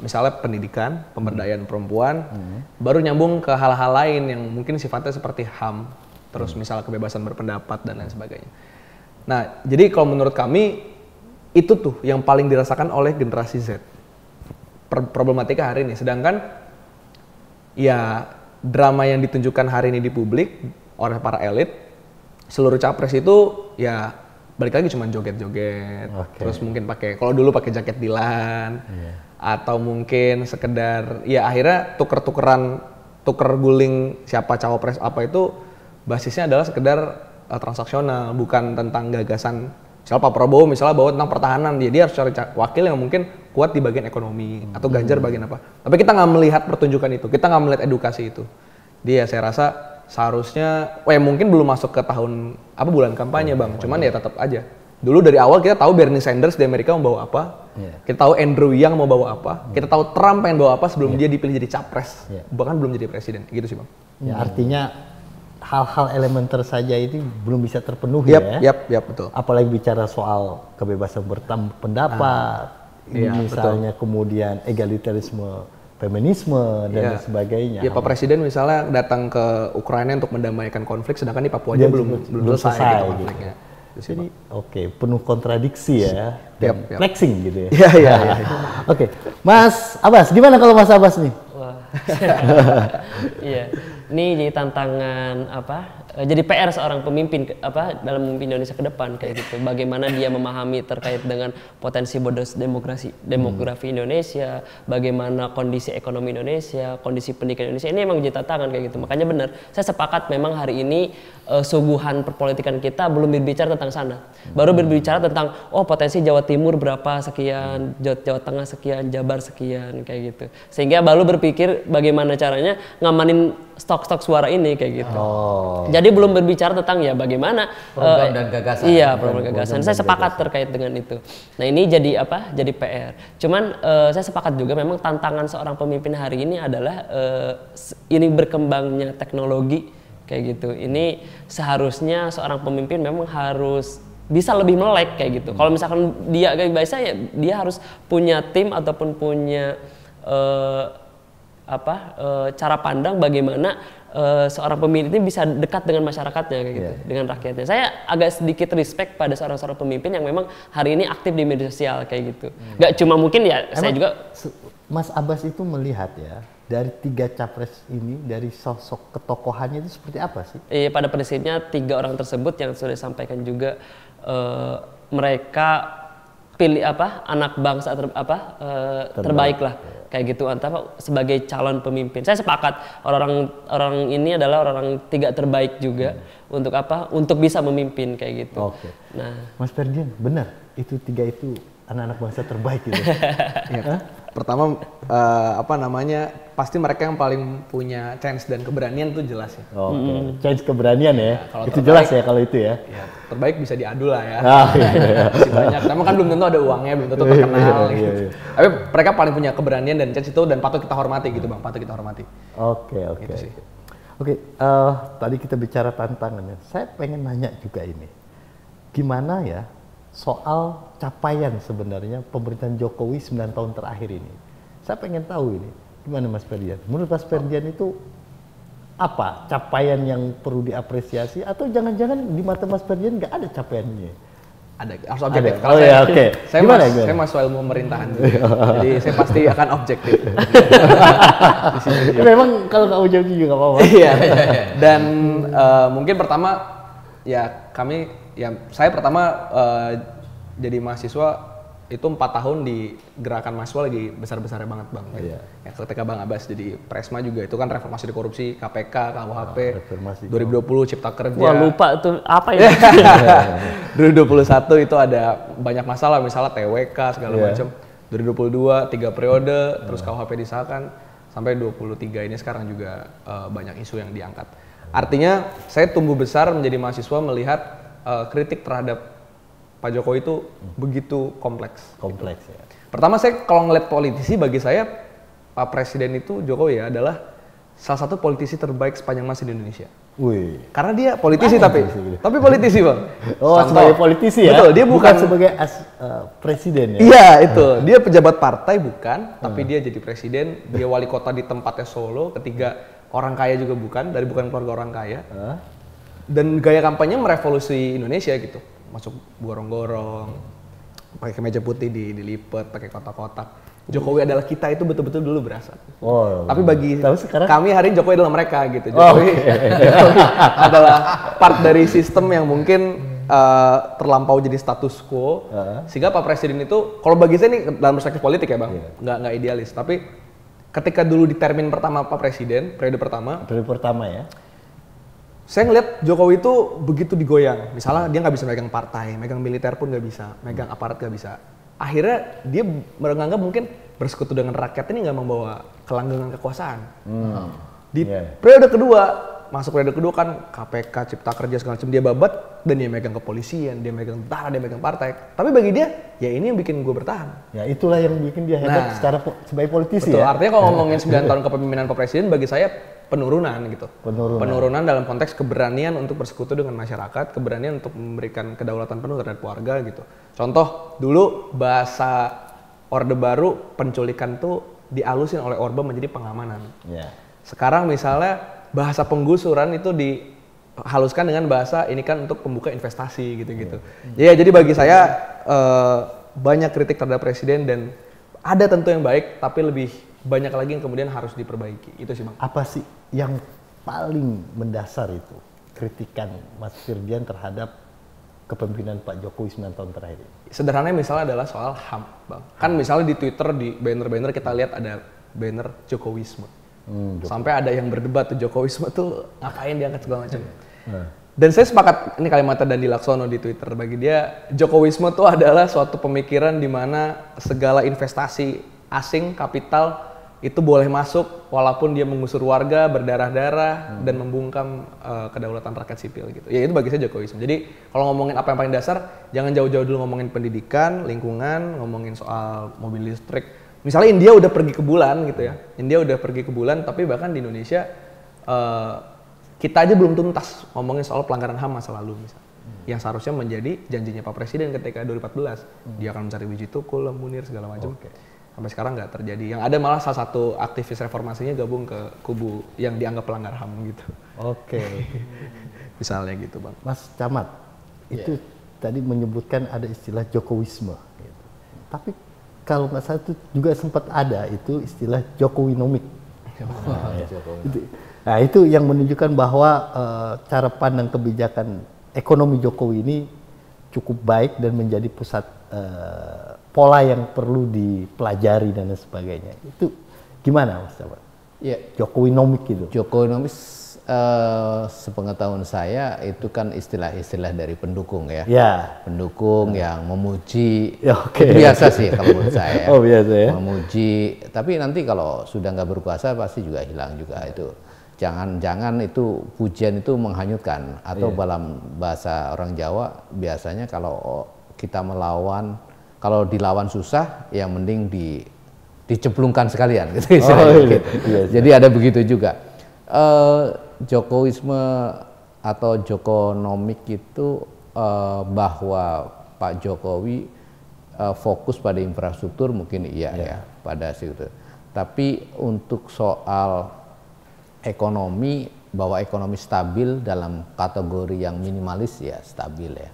misalnya pendidikan, pemberdayaan perempuan, baru nyambung ke hal-hal lain yang mungkin sifatnya seperti HAM, terus misalnya kebebasan berpendapat dan lain sebagainya. Nah, jadi kalau menurut kami itu tuh yang paling dirasakan oleh generasi Z. Problematika hari ini. Sedangkan ya drama yang ditunjukkan hari ini di publik oleh para elit, seluruh capres itu ya balik lagi cuma joget-joget, terus mungkin pakai, kalau dulu pakai jaket Dilan, atau mungkin sekedar ya akhirnya tuker guling siapa cawapres apa itu basisnya adalah sekedar transaksional, bukan tentang gagasan. Misalnya Pak Prabowo misalnya bawa tentang pertahanan, dia harus cari wakil yang mungkin kuat di bagian ekonomi, atau Ganjar bagian apa. Tapi kita nggak melihat pertunjukan itu, kita nggak melihat edukasi itu. Dia saya rasa seharusnya, mungkin belum masuk ke tahun bulan kampanye Bang, cuman ya tetap aja. Dulu dari awal kita tahu Bernie Sanders di Amerika mau bawa apa, kita tahu Andrew Yang mau bawa apa, kita tahu Trump pengen bawa apa sebelum dia dipilih jadi capres, bahkan belum jadi presiden, gitu sih Bang. Ya, artinya hal-hal elementer saja itu belum bisa terpenuhi Betul. Apalagi bicara soal kebebasan berpendapat, misalnya betul. Kemudian egalitarisme, feminisme dan sebagainya. Ya Pak Presiden misalnya datang ke Ukraina untuk mendamaikan konflik, sedangkan di Papua aja belum selesai gitu konfliknya. Jadi penuh kontradiksi ya, dan flexing gitu ya. Iya. Oke, Mas Abbas, gimana kalau Mas Abbas nih? Wah. Iya, ini jadi tantangan jadi PR seorang pemimpin dalam memimpin Indonesia ke depan kayak gitu. Bagaimana dia memahami terkait dengan potensi bodos demografi Indonesia, bagaimana kondisi ekonomi Indonesia, kondisi pendidikan Indonesia, ini emang jadi tantangan kayak gitu. Makanya benar, saya sepakat memang hari ini suguhan perpolitikan kita belum berbicara tentang sana. Baru berbicara tentang potensi Jawa Timur berapa sekian, Jawa Tengah sekian, Jabar sekian kayak gitu. Sehingga baru berpikir bagaimana caranya ngamanin stok-stok suara ini kayak gitu. Jadi belum berbicara tentang ya bagaimana program dan gagasan. Iya, program gagasan. Saya sepakat terkait dengan itu. Nah, ini jadi Jadi PR. Cuman saya sepakat juga memang tantangan seorang pemimpin hari ini adalah ini berkembangnya teknologi kayak gitu. Ini seharusnya seorang pemimpin memang harus bisa lebih melek kayak gitu. Kalau misalkan dia kayak biasa ya dia harus punya tim ataupun punya cara pandang bagaimana seorang pemimpin ini bisa dekat dengan masyarakatnya kayak gitu, dengan rakyatnya. Saya agak sedikit respect pada seorang pemimpin yang memang hari ini aktif di media sosial kayak gitu. Gak cuma mungkin ya, saya juga Mas Abbas itu melihat ya dari 3 capres ini, dari sosok ketokohannya itu seperti apa sih? Pada prinsipnya 3 orang tersebut yang sudah disampaikan juga mereka pilih anak bangsa terbaik lah kayak gitu sebagai calon pemimpin. Saya sepakat orang ini adalah orang 3 terbaik juga untuk bisa memimpin kayak gitu. Oke. Nah, Mas Ferdian, benar itu 3 itu anak-anak bangsa terbaik gitu. Ya. Pertama pasti mereka yang paling punya chance dan keberanian tuh jelas ya. Chance keberanian ya. Kalau itu jelas ya kalau itu ya. Ya, terbaik bisa diadu lah ya. Iya. Masih banyak. Namun kan belum tentu ada uangnya, belum tentu terkenal gitu. Tapi mereka paling punya keberanian dan chance itu dan patut kita hormati gitu Bang, patut kita hormati. Oke. Gitu sih. Oke, tadi kita bicara tantangannya. Saya pengen nanya juga ini. Gimana ya soal capaian sebenarnya pemerintahan Jokowi 9 tahun terakhir ini? Saya pengen tahu ini. Gimana Mas Ferdian? Menurut Mas Ferdian itu apa capaian yang perlu diapresiasi atau jangan-jangan di mata Mas Ferdian nggak ada capaiannya? Ada, harus objektif. Kalau saya masuk ilmu pemerintahan, jadi saya pasti akan objektif. Memang kalau nggak objektif juga nggak apa-apa. Iya. Dan mungkin pertama saya pertama jadi mahasiswa itu 4 tahun di gerakan mahasiswa lagi besar-besarnya banget Bang. Iya. Ya, ketika Bang Abbas jadi Presma juga itu kan reformasi di korupsi, KPK, KUHP, reformasi 2020 Cipta Kerja. wah lupa tuh apa ya? 2021 itu ada banyak masalah misalnya TWK segala macam. 2022 3 periode, terus KUHP disahkan sampai 23 ini sekarang juga banyak isu yang diangkat. Artinya saya tumbuh besar menjadi mahasiswa melihat kritik terhadap Pak Jokowi itu begitu kompleks. Kompleks ya. Pertama saya kalau ngeliat politisi, bagi saya Pak Presiden itu Jokowi adalah salah satu politisi terbaik sepanjang masa di Indonesia. Wih. Karena dia politisi tapi politisi Bang. Sebagai politisi ya? Betul, dia bukan sebagai presiden ya? Iya itu, dia pejabat partai bukan, tapi dia jadi presiden, dia wali kota di tempatnya Solo, ketiga orang kaya juga bukan keluarga orang kaya. Dan gaya kampanye merevolusi Indonesia gitu. Masuk gorong-gorong, pakai kemeja putih dilipat, pakai kotak-kotak. Jokowi adalah kita itu betul-betul dulu berasa. Tapi bagi kami hari ini Jokowi adalah mereka gitu. Jokowi adalah part dari sistem yang mungkin terlampau jadi status quo. Sehingga Pak Presiden itu, kalau bagi saya ini dalam perspektif politik ya Bang, nggak idealis. Tapi ketika dulu di termin pertama Pak Presiden, periode pertama ya, saya ngeliat Jokowi itu begitu digoyang. Misalnya dia nggak bisa megang partai, megang militer pun nggak bisa, megang aparat nggak bisa. Akhirnya dia menganggap mungkin bersekutu dengan rakyat ini nggak membawa kelanggengan kekuasaan. Di periode kedua, masuk periode kedua kan KPK, Cipta Kerja segala macam dia babat dan dia megang kepolisian, dia megang tentara, dia megang partai. Tapi bagi dia, ya ini yang bikin gue bertahan. Ya itulah yang bikin dia hebat sebagai politisi. Betul, ya. artinya kalau ngomongin 9 tahun kepemimpinan Pak Presiden, bagi saya penurunan gitu. Penurunan dalam konteks keberanian untuk bersekutu dengan masyarakat, keberanian untuk memberikan kedaulatan penuh terhadap keluarga gitu. Contoh, dulu bahasa Orde Baru penculikan tuh dialusin oleh Orba menjadi pengamanan. Sekarang misalnya bahasa penggusuran itu dihaluskan dengan bahasa ini kan untuk pembuka investasi gitu-gitu. Ya, jadi bagi saya banyak kritik terhadap Presiden dan ada tentu yang baik, tapi lebih banyak lagi yang kemudian harus diperbaiki. Itu sih Bang. Apa sih yang paling mendasar itu kritikan Mas Firdian terhadap kepemimpinan Pak Jokowi 9 tahun terakhir ini? Sederhananya misalnya adalah soal HAM, Bang. Kan misalnya di Twitter, di banner-banner kita lihat ada banner Jokowisme. Sampai ada yang berdebat tuh Jokowisme tuh ngapain diangkat segala macam. Dan saya sepakat, ini kalimatnya Dandi Laksono di Twitter, bagi dia Jokowisme tuh adalah suatu pemikiran di mana segala investasi asing, kapital itu boleh masuk walaupun dia mengusur warga, berdarah-darah, dan membungkam kedaulatan rakyat sipil gitu. Ya itu bagi saya Jokowisme. Jadi kalau ngomongin apa yang paling dasar, jangan jauh-jauh dulu ngomongin pendidikan, lingkungan, ngomongin soal mobil listrik. Misalnya India udah pergi ke bulan gitu ya. India udah pergi ke bulan, tapi bahkan di Indonesia kita aja belum tuntas ngomongin soal pelanggaran HAM masa lalu misalnya. Yang seharusnya menjadi janjinya Pak Presiden ketika 2014. Dia akan mencari biji tukul, Munir, segala macam. Sampai sekarang nggak terjadi. Yang ada malah salah satu aktivis reformasinya gabung ke kubu yang dianggap pelanggar HAM gitu. Misalnya gitu, Bang. Mas Camat, itu tadi menyebutkan ada istilah Jokowisme. Gitu. Tapi kalau nggak salah itu juga sempat ada itu istilah Jokowinomik. Nah itu yang menunjukkan bahwa cara pandang kebijakan ekonomi Jokowi ini cukup baik dan menjadi pusat pola yang perlu dipelajari dan sebagainya. Itu gimana Mas Camat? Ya, Jokowinomik gitu. Jokowinomik sepengetahuan saya itu kan istilah-istilah dari pendukung ya. Pendukung yang memuji. Itu biasa sih kalau menurut saya. Biasa ya. Memuji, tapi nanti kalau sudah nggak berkuasa pasti juga hilang juga itu. Jangan itu pujian itu menghanyutkan atau dalam bahasa orang Jawa biasanya kalau kita melawan, kalau dilawan susah, yang mending dicemplungkan sekalian gitu. Gitu. Jadi ada begitu juga. Jokowisme atau Jokonomik itu bahwa Pak Jokowi fokus pada infrastruktur mungkin ya pada situ. Tapi untuk soal ekonomi, bahwa ekonomi stabil dalam kategori yang minimalis ya stabil ya.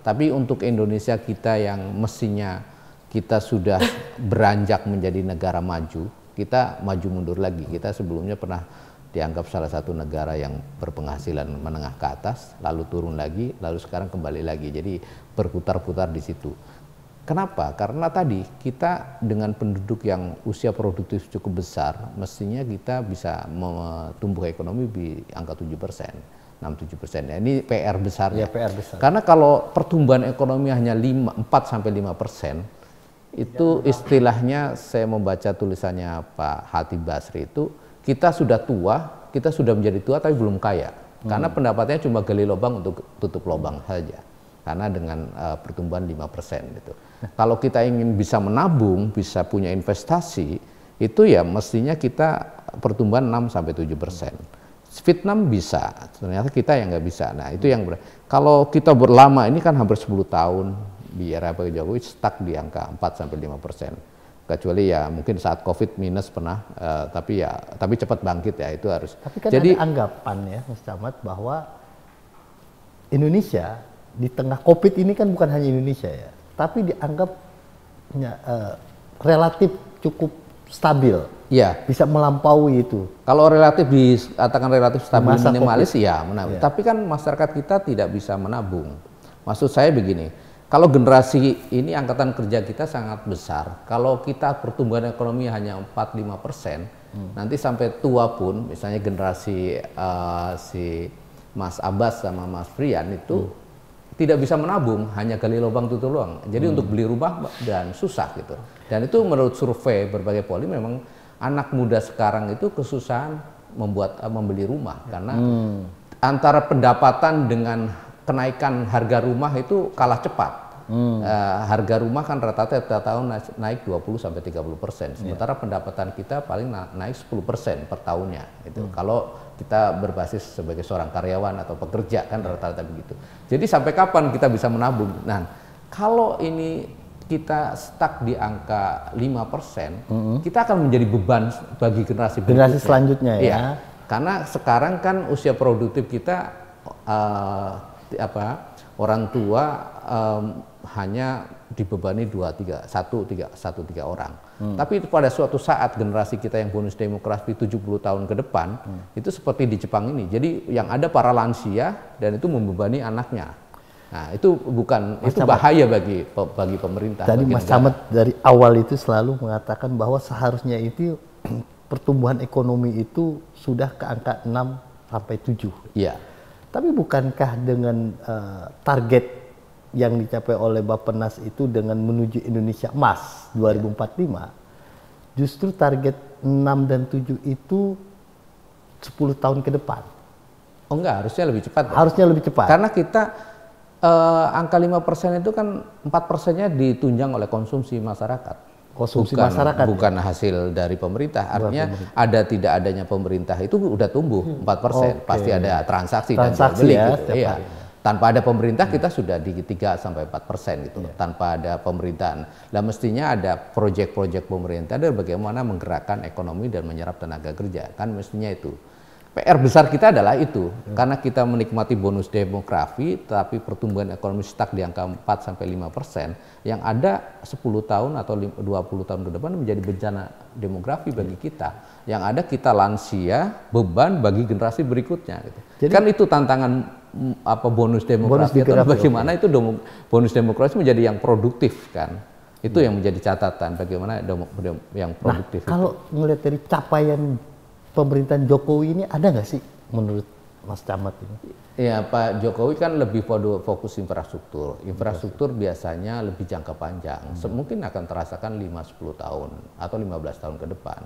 Tapi untuk Indonesia kita yang mestinya kita sudah beranjak menjadi negara maju, kita maju mundur lagi. Kita sebelumnya pernah dianggap salah satu negara yang berpenghasilan menengah ke atas, lalu turun lagi, lalu sekarang kembali lagi. Jadi berputar-putar di situ. Kenapa? Karena tadi kita dengan penduduk yang usia produktif cukup besar, mestinya kita bisa tumbuh ekonomi di angka 7%, 6-7%. Ya, ini PR besarnya. PR besar. Karena kalau pertumbuhan ekonomi hanya 4-5%, itu istilahnya saya membaca tulisannya Pak Hatib Basri itu, kita sudah tua, kita sudah menjadi tua tapi belum kaya. Karena pendapatannya cuma gali lubang untuk tutup lubang saja. Karena dengan pertumbuhan 5% gitu. Kalau kita ingin bisa menabung, bisa punya investasi, itu ya mestinya kita pertumbuhan 6-7%. Vietnam bisa, ternyata kita yang nggak bisa. Nah itu yang kalau kita berlama ini kan hampir 10 tahun di era Pak Jokowi stuck di angka 4-5%. Kecuali ya mungkin saat COVID minus pernah, tapi cepat bangkit ya itu harus. Tapi kan ada anggapan ya Mas Camat bahwa Indonesia di tengah COVID ini kan bukan hanya Indonesia ya, tapi dianggap relatif cukup stabil. Ya, bisa melampaui itu. Kalau relatif dikatakan relatif stabil minimalis ya menabung. Ya. Tapi kan masyarakat kita tidak bisa menabung. Maksud saya begini, kalau generasi ini angkatan kerja kita sangat besar. Kalau kita pertumbuhan ekonomi hanya 4-5%, nanti sampai tua pun, misalnya generasi si Mas Abbas sama Mas Frian itu tidak bisa menabung, hanya gali lubang tutup lubang. Jadi untuk beli rumah dan susah gitu. Dan itu menurut survei berbagai poli memang anak muda sekarang itu kesusahan membeli rumah karena antara pendapatan dengan kenaikan harga rumah itu kalah cepat. Harga rumah kan rata-rata tiap tahun naik 20-30%. Sementara pendapatan kita paling naik 10% per tahunnya. Itu kalau kita berbasis sebagai seorang karyawan atau pekerja kan rata-rata begitu. Jadi sampai kapan kita bisa menabung? Nah, kalau ini kita stuck di angka 5%, kita akan menjadi beban bagi generasi selanjutnya ya. Karena sekarang kan usia produktif kita orang tua hanya dibebani 1-3 orang. Tapi pada suatu saat generasi kita yang bonus demografi 70 tahun ke depan itu seperti di Jepang ini. Jadi yang ada para lansia dan itu membebani anaknya. Nah, itu bahaya bagi pemerintah. Tadi Mas Camat dari awal itu selalu mengatakan bahwa seharusnya itu pertumbuhan ekonomi itu sudah ke angka 6-7. Iya. Tapi bukankah dengan target yang dicapai oleh Bappenas itu dengan menuju Indonesia Emas 2045, justru target 6 dan 7 itu 10 tahun ke depan? Oh enggak, harusnya lebih cepat. Harusnya lebih cepat. Karena kita angka 5% itu kan 4%-nya ditunjang oleh konsumsi masyarakat. Bukan hasil dari pemerintah. Artinya tidak adanya pemerintah itu udah tumbuh 4%. Pasti ada transaksi dan jual beli gitu. Iya. Tanpa ada pemerintah kita sudah di 3-4% gitu. Tanpa ada pemerintahan. Nah, mestinya ada proyek-proyek pemerintah dan bagaimana menggerakkan ekonomi dan menyerap tenaga kerja. Kan mestinya itu. PR besar kita adalah itu, karena kita menikmati bonus demografi, tapi pertumbuhan ekonomi stuck di angka 4-5%, yang ada 10 tahun atau 20 tahun ke depan menjadi bencana demografi bagi kita. Yang ada kita lansia, beban bagi generasi berikutnya. Gitu. Jadi, kan itu tantangan bonus demografi, bagaimana itu bonus demografi menjadi yang produktif kan. Itu yang menjadi catatan, bagaimana yang produktif. Nah, kalau melihat dari capaian pemerintahan Jokowi ini ada nggak sih menurut Mas Camat ini? Ya, Pak Jokowi kan lebih fokus infrastruktur. Infrastruktur biasanya lebih jangka panjang. Mungkin akan terasakan 5-10 tahun atau 15 tahun ke depan.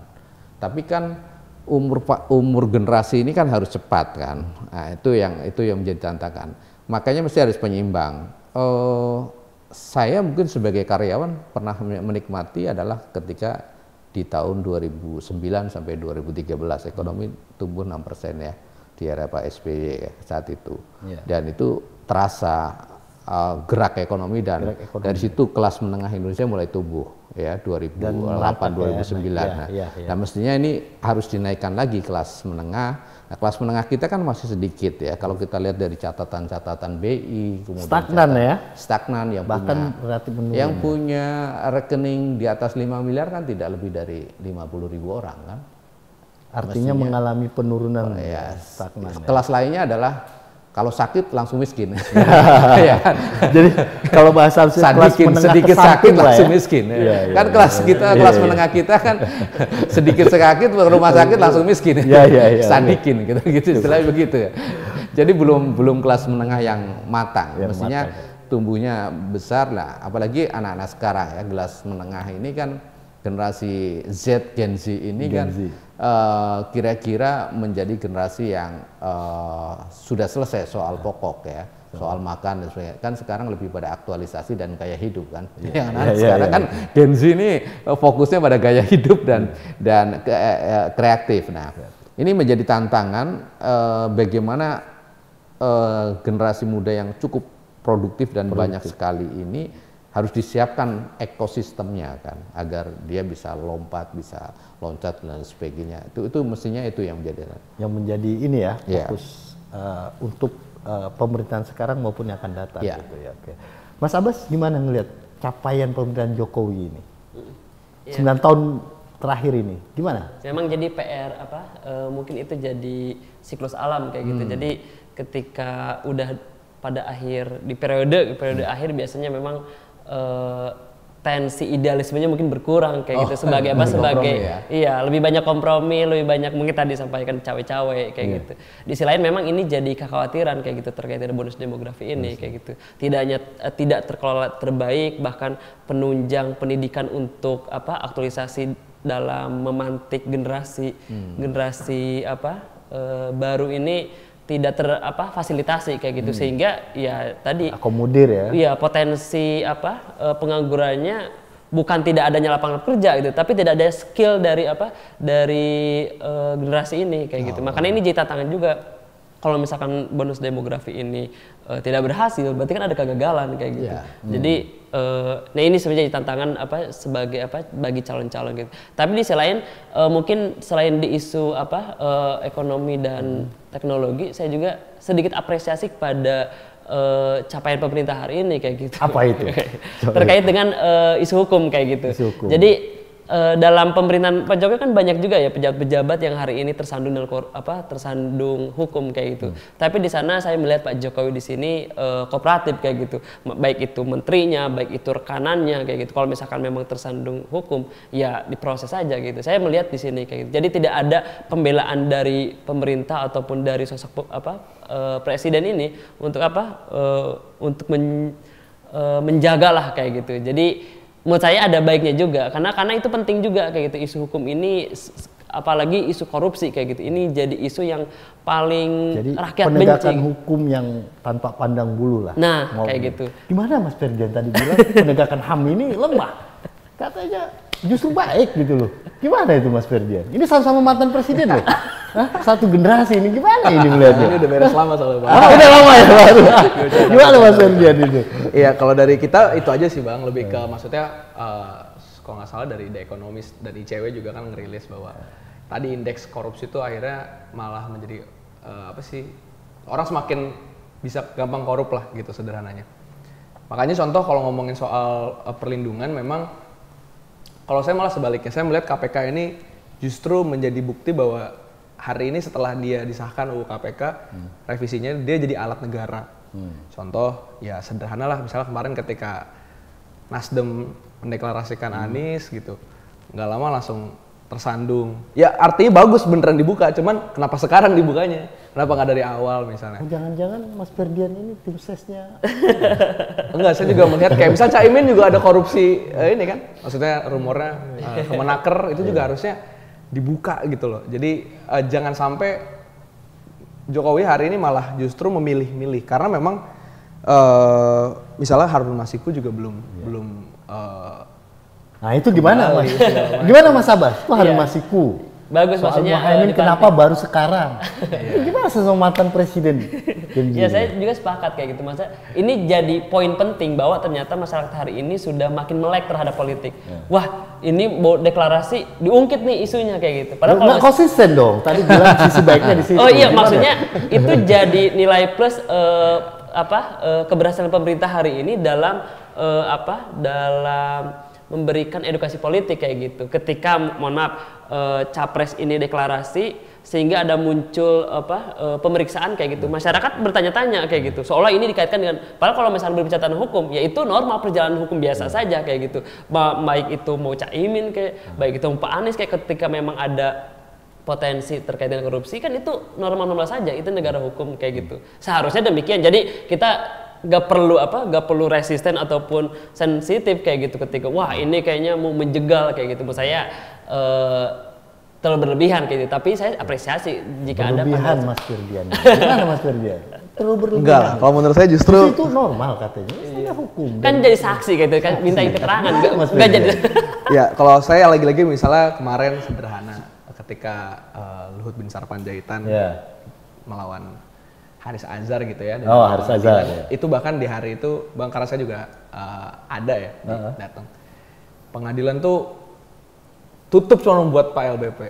Tapi kan umur generasi ini kan harus cepat kan. Nah, itu yang menjadi tantangan. Makanya mesti harus penyeimbang. Saya mungkin sebagai karyawan pernah menikmati adalah ketika di tahun 2009 sampai 2013 ekonomi tumbuh 6% ya di era Pak SBY saat itu. Dan itu terasa gerak ekonomi dan dari situ kelas menengah Indonesia mulai tumbuh ya 2008 2009. Nah, mestinya ini harus dinaikkan lagi kelas menengah. Nah, kelas menengah kita kan masih sedikit ya. Kalau kita lihat dari catatan BI, kemudian stagnan yang punya rekening di atas 5 miliar kan tidak lebih dari 50.000 orang kan. Artinya mengalami penurunan stagnan. Kelas lainnya adalah kalau sakit langsung miskin. Ya. Jadi kalau bahasa sedikit sakit langsung miskin. Kan kelas menengah kita kan sedikit sakit rumah sakit langsung miskin. Sadikin gitu istilahnya begitu ya. Jadi belum kelas menengah yang matang. Mestinya tumbuhnya besar lah. Apalagi anak-anak sekarang ya kelas menengah ini kan generasi Z Gen Z ini kira-kira menjadi generasi yang sudah selesai soal pokok ya, soal makan dan sebagainya. Kan sekarang lebih pada aktualisasi dan gaya hidup kan. Sekarang kan Gen Z ini fokusnya pada gaya hidup dan kreatif. Nah, ini menjadi tantangan bagaimana generasi muda yang cukup produktif dan banyak sekali ini harus disiapkan ekosistemnya kan agar dia bisa lompat, bisa loncat dan sebagainya. Itu mestinya itu yang menjadi ini ya fokus untuk pemerintahan sekarang maupun yang akan datang gitu ya. Oke. Mas Abbas gimana ngelihat capaian pemerintahan Jokowi ini? 9 tahun terakhir ini gimana? Memang jadi PR mungkin itu jadi siklus alam kayak gitu. Jadi ketika udah pada akhir di periode akhir biasanya memang tensi idealismenya mungkin berkurang kayak gitu sebagai lebih banyak kompromi, lebih banyak mungkin tadi sampaikan cawe-cawe kayak gitu. Di sisi lain memang ini jadi kekhawatiran kayak gitu terkait dengan bonus demografi ini kayak gitu. Tidak terkelola terbaik, bahkan penunjang pendidikan untuk aktualisasi dalam memantik generasi baru ini tidak fasilitasi kayak gitu sehingga ya tadi akomodir ya. Iya, potensi penganggurannya bukan tidak adanya lapangan kerja gitu, tapi tidak ada skill dari generasi ini kayak gitu. Makanya ini jadi tantangan juga. Kalau misalkan bonus demografi ini tidak berhasil, berarti kan ada kegagalan kayak gitu. Jadi nah ini sebenarnya tantangan bagi calon-calon gitu. Tapi di sisi lain mungkin selain di isu ekonomi dan teknologi, saya juga sedikit apresiasi kepada capaian pemerintah hari ini kayak gitu. Apa itu? Terkait dengan isu hukum kayak gitu. Isu hukum. Jadi dalam pemerintahan Pak Jokowi kan banyak juga ya pejabat-pejabat yang hari ini tersandung dengan tersandung hukum kayak gitu. Tapi di sana saya melihat Pak Jokowi di sini kooperatif kayak gitu. Baik itu menterinya, baik itu rekanannya kayak gitu. Kalau misalkan memang tersandung hukum, ya diproses saja gitu. Saya melihat di sini kayak gitu. Jadi tidak ada pembelaan dari pemerintah ataupun dari sosok presiden ini untuk untuk menjagalah kayak gitu. Jadi menurut saya ada baiknya juga karena itu penting juga kayak gitu. Isu hukum ini apalagi isu korupsi kayak gitu, ini jadi isu yang paling jadi rakyat penegakan benci. hukum yang tanpa pandang bulu lah. Nah kayak gitu. Gimana Mas Ferdian tadi bilang penegakan HAM ini lemah, katanya justru baik gitu loh. Gimana itu Mas Ferdian? Ini sama-sama mantan presiden loh. Hah? Satu generasi ini gimana ini melihatnya? Ini udah beres lama soalnya Bang. Udah lama ya baru. Gimana Mas Ferdian itu? Iya, kalau dari kita itu aja sih Bang, lebih ke maksudnya kalau nggak salah dari The Economist dan ICW juga kan ngerilis bahwa tadi indeks korupsi itu akhirnya malah menjadi orang semakin bisa gampang korup lah gitu sederhananya. Makanya contoh kalau ngomongin soal perlindungan, memang kalau saya malah sebaliknya, saya melihat KPK ini justru menjadi bukti bahwa hari ini setelah dia disahkan UU KPK, revisinya dia jadi alat negara. Contoh ya sederhana lah, misalnya kemarin ketika Nasdem mendeklarasikan Anies gitu, nggak lama langsung tersandung. Ya artinya bagus beneran dibuka, cuman kenapa sekarang dibukanya? Kenapa nggak dari awal misalnya? Jangan-jangan Mas Ferdian ini tim sesnya? Enggak, saya juga melihat kayak misal Caimin juga ada korupsi ini kan, maksudnya rumornya Kemenaker itu juga harusnya dibuka gitu loh. Jadi jangan sampai Jokowi hari ini malah justru memilih-milih karena memang misalnya Harun Masiku juga belum Nah itu gimana Mas? Gimana Mas Abbas? Itu Harun Masiku. Bagus soal maksudnya. Muhaimin kenapa baru sekarang? Gimana sama mantan presiden? Ya saya juga sepakat kayak gitu Mas. Ini jadi poin penting bahwa ternyata masyarakat hari ini sudah makin melek terhadap politik. Wah ini deklarasi diungkit nih isunya kayak gitu. Padahal nggak konsisten dong. Tadi bilang sisi baiknya di situ. Oh iya, maksudnya itu jadi nilai plus keberhasilan pemerintah hari ini dalam dalam memberikan edukasi politik kayak gitu. Ketika mohon maaf capres ini deklarasi sehingga ada muncul pemeriksaan kayak gitu, masyarakat bertanya-tanya kayak gitu, seolah ini dikaitkan dengan, padahal kalau misalnya berbicara tentang hukum ya itu normal perjalanan hukum biasa saja kayak gitu, baik itu mau Caimin kayak, baik itu mau Pak Anies kayak, ketika memang ada potensi terkait dengan korupsi kan itu normal-normal saja, itu negara hukum kayak gitu, seharusnya demikian. Jadi kita gak perlu resisten ataupun sensitif kayak gitu ketika wah ini kayaknya mau menjegal kayak gitu. Menurut saya terlalu berlebihan kayak gitu. Tapi saya apresiasi jika berlebihan Mas Ferdian. Gimana Mas Ferdian? Terlalu berlebihan. Enggak lah, kalau menurut saya justru itu normal katanya. Ini hukum. Kan jadi saksi kayak gitu kan, minta keterangan enggak jadi. Ya, kalau saya lagi-lagi misalnya kemarin sederhana ketika Luhut bin Sarpanjaitan melawan Haris Azhar gitu ya. Haris Azhar. Ya. Itu bahkan di hari itu Bang, karena saya juga ada ya datang. Pengadilan tuh tutup cuma buat Pak LBP.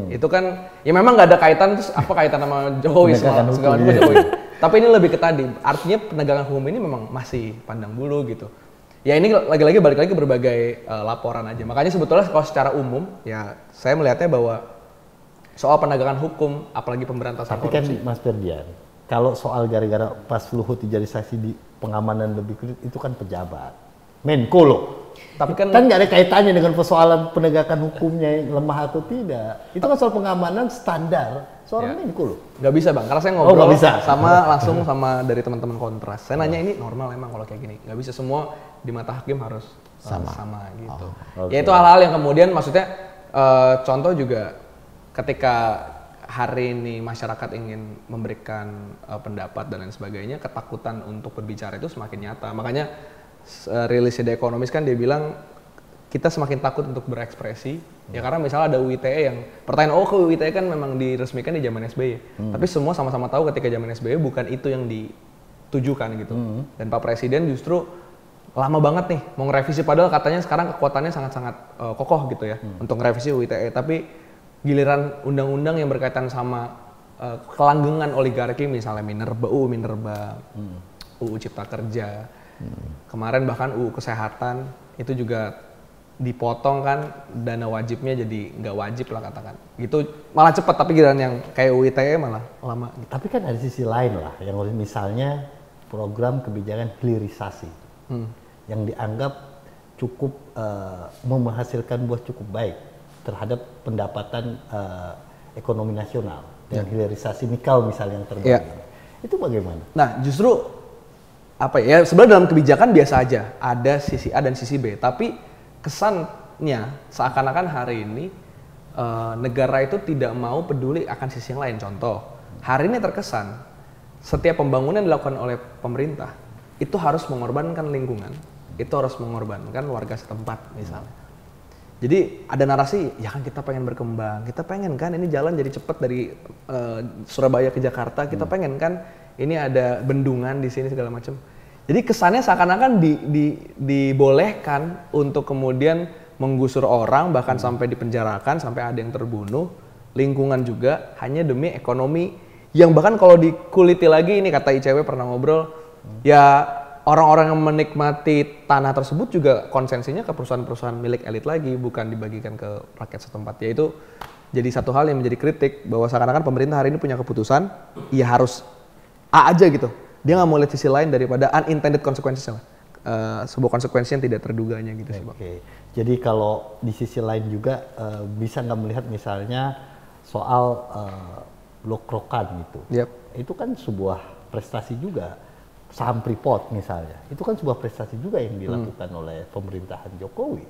Itu kan ya memang nggak ada kaitan, terus apa kaitan sama Jokowi segala Jokowi. Tapi ini lebih ke tadi, artinya penegakan hukum ini memang masih pandang bulu gitu. Ya ini lagi-lagi balik lagi berbagai laporan aja. Makanya sebetulnya kalau secara umum ya saya melihatnya bahwa soal penegakan hukum, apalagi pemberantasan korupsi. Tapi kan Mas Ferdian, kalau soal gara-gara pas Luhut jadi saksi di pengamanan lebih kulit, itu kan pejabat. Menko loh. Tapi kan nggak ada kaitannya dengan persoalan penegakan hukumnya yang lemah atau tidak. Itu kan soal pengamanan standar seorang Menko loh. Nggak bisa Bang, karena saya ngobrol langsung sama dari teman-teman Kontras. Saya nanya ini normal emang kalau kayak gini. Nggak bisa semua di mata hakim harus sama gitu. Ya itu hal-hal yang kemudian maksudnya contoh juga ketika hari ini masyarakat ingin memberikan pendapat dan lain sebagainya, ketakutan untuk berbicara itu semakin nyata. Makanya rilisnya The Economist kan dia bilang kita semakin takut untuk berekspresi. Ya karena misalnya ada UITE yang pertanyaan, UITE kan memang diresmikan di zaman SBY. Tapi semua sama-sama tahu ketika zaman SBY bukan itu yang ditujukan gitu. Dan Pak Presiden justru lama banget nih mau ngerevisi, padahal katanya sekarang kekuatannya sangat-sangat kokoh gitu ya untuk ngerevisi UITE. Tapi giliran undang-undang yang berkaitan sama kelanggengan oligarki, misalnya Minerba, UU Cipta Kerja, kemarin bahkan UU Kesehatan itu juga dipotong kan dana wajibnya jadi nggak wajib lah katakan. Gitu malah cepat, tapi giliran yang kayak UU ITE malah lama. Gitu. Tapi kan ada sisi lain lah, yang misalnya program kebijakan hilirisasi yang dianggap cukup menghasilkan buah cukup baik terhadap pendapatan ekonomi nasional. Dan hilirisasi nikel misalnya yang terbagi. Itu bagaimana? Nah justru apa ya, sebenarnya dalam kebijakan biasa aja, ada sisi A dan sisi B, tapi kesannya seakan-akan hari ini negara itu tidak mau peduli akan sisi yang lain. Contoh, hari ini terkesan setiap pembangunan yang dilakukan oleh pemerintah itu harus mengorbankan lingkungan, itu harus mengorbankan warga setempat misalnya. Jadi ada narasi, ya kan kita pengen berkembang, kita pengen kan ini jalan jadi cepat dari Surabaya ke Jakarta, kita pengen kan ini ada bendungan di sini segala macam. Jadi kesannya seakan-akan dibolehkan untuk kemudian menggusur orang, bahkan sampai dipenjarakan, sampai ada yang terbunuh, lingkungan juga hanya demi ekonomi yang bahkan kalau dikuliti lagi, ini kata ICW pernah ngobrol, ya orang-orang yang menikmati tanah tersebut juga konsensinya ke perusahaan-perusahaan milik elit lagi, bukan dibagikan ke rakyat setempat. Yaitu jadi satu hal yang menjadi kritik bahwa seakan-akan pemerintah hari ini punya keputusan, ya harus A aja gitu. Dia nggak mau lihat sisi lain daripada unintended consequences lah. Sebuah konsekuensi yang tidak terduganya gitu sih Bang. Jadi kalau di sisi lain juga bisa nggak melihat misalnya soal blok-blokan gitu. Itu kan sebuah prestasi juga. Saham Freeport misalnya, itu kan sebuah prestasi juga yang dilakukan oleh pemerintahan Jokowi.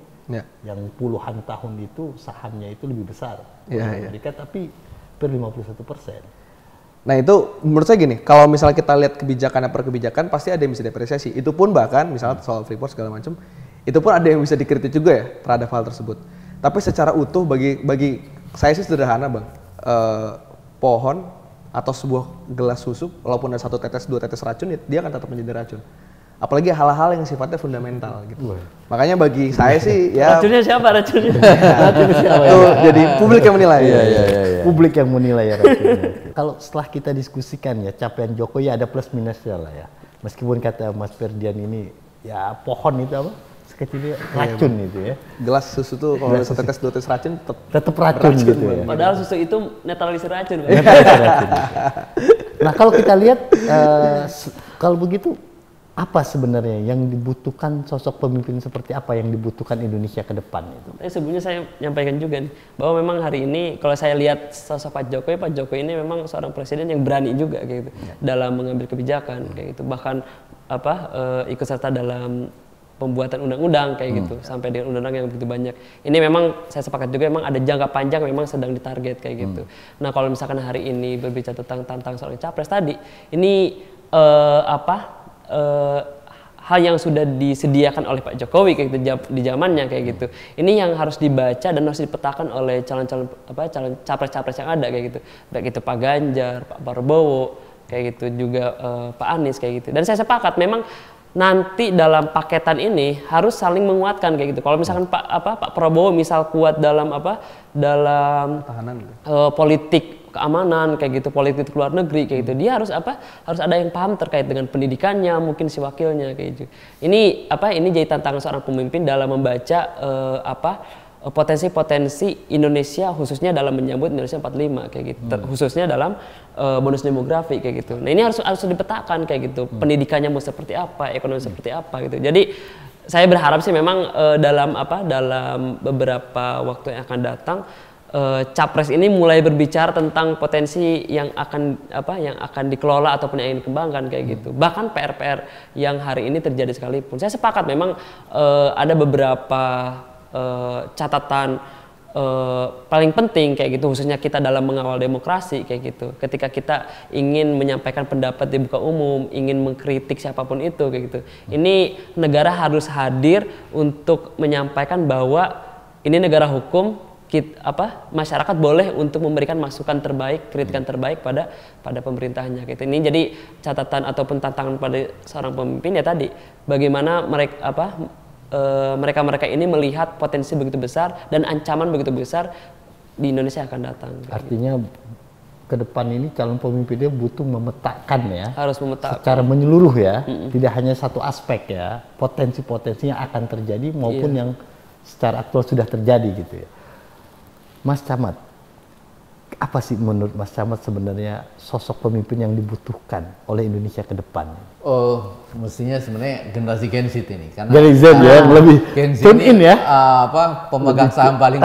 Yang puluhan tahun itu sahamnya itu lebih besar di Amerika, tapi per 51%. Nah itu menurut saya gini, kalau misalnya kita lihat kebijakan per kebijakan pasti ada yang bisa diapresiasi. Itu pun bahkan misalnya soal Freeport segala macam, itu pun ada yang bisa dikritik juga ya terhadap hal tersebut. Tapi secara utuh bagi saya sih sederhana Bang, pohon atau sebuah gelas susu, walaupun ada 1 tetes 2 tetes racun, dia akan tetap menjadi racun. Apalagi hal-hal yang sifatnya fundamental gitu. Makanya bagi saya sih ya. Racunnya siapa racunnya? Racunnya siapa ya? Jadi publik yang menilai. Publik yang menilai ya racunnya. Kalau setelah kita diskusikan ya capaian Jokowi ada plus minusnya lah ya. Meskipun kata Mas Ferdian ini ya pohon itu apa? Sekecilnya racun itu ya. Gelas susu tuh kalau 1 tetes 2 tetes racun tetap racun gitu ya. Padahal susu itu netralisir racun. Nah kalau kita lihat kalau begitu apa sebenarnya yang dibutuhkan sosok pemimpin seperti apa yang dibutuhkan Indonesia ke depan itu? Sebelumnya saya menyampaikan juga nih bahwa memang hari ini kalau saya lihat sosok Pak Jokowi ini memang seorang presiden yang berani juga kayak gitu dalam mengambil kebijakan kayak gitu, bahkan ikut serta dalam pembuatan undang-undang kayak gitu sampai dengan undang-undang yang begitu banyak. Ini memang saya sepakat juga memang ada jangka panjang memang sedang ditarget kayak gitu. Nah kalau misalkan hari ini berbicara tentang seorang capres tadi, ini hal yang sudah disediakan oleh Pak Jokowi kayak gitu di zamannya kayak gitu. Ini yang harus dibaca dan harus dipetakan oleh calon capres-capres yang ada kayak gitu. Baik itu Pak Ganjar, Pak Prabowo kayak gitu, juga Pak Anies kayak gitu. Dan saya sepakat memang nanti dalam paketan ini harus saling menguatkan kayak gitu. Kalau misalkan Pak Prabowo misal kuat dalam pertahanan politik keamanan kayak gitu, politik luar negeri kayak gitu, dia harus ada yang paham terkait dengan pendidikannya, mungkin si wakilnya kayak gitu. Ini jadi tantangan seorang pemimpin dalam membaca potensi-potensi Indonesia khususnya dalam menyambut Indonesia 45 kayak gitu, khususnya dalam bonus demografi kayak gitu. Nah ini harus dipetakan kayak gitu, pendidikannya mau seperti apa, ekonomi seperti apa gitu. Jadi saya berharap sih memang dalam beberapa waktu yang akan datang capres ini mulai berbicara tentang potensi yang akan dikelola ataupun yang ingin dikembangkan kayak gitu. Bahkan PR-PR yang hari ini terjadi sekalipun. Saya sepakat memang ada beberapa catatan paling penting kayak gitu, khususnya kita dalam mengawal demokrasi kayak gitu. Ketika kita ingin menyampaikan pendapat di muka umum, ingin mengkritik siapapun itu kayak gitu. Ini negara harus hadir untuk menyampaikan bahwa ini negara hukum. Masyarakat boleh untuk memberikan masukan terbaik, kritikan terbaik pada pemerintahnya gitu. Ini jadi catatan ataupun tantangan pada seorang pemimpin ya tadi, bagaimana mereka ini melihat potensi begitu besar dan ancaman begitu besar di Indonesia akan datang. Artinya ke depan ini calon pemimpinnya butuh memetakan ya. Harus memetakan. Secara menyeluruh ya, tidak hanya satu aspek ya, potensi-potensi yang akan terjadi maupun yang secara aktual sudah terjadi gitu ya. Mas Camat, apa sih menurut Mas Camat sebenarnya sosok pemimpin yang dibutuhkan oleh Indonesia ke depan? Oh, mestinya sebenarnya generasi Gen Z ini karena Gen Z ya, lebih Gen Z tune in ya. Pemegang saham paling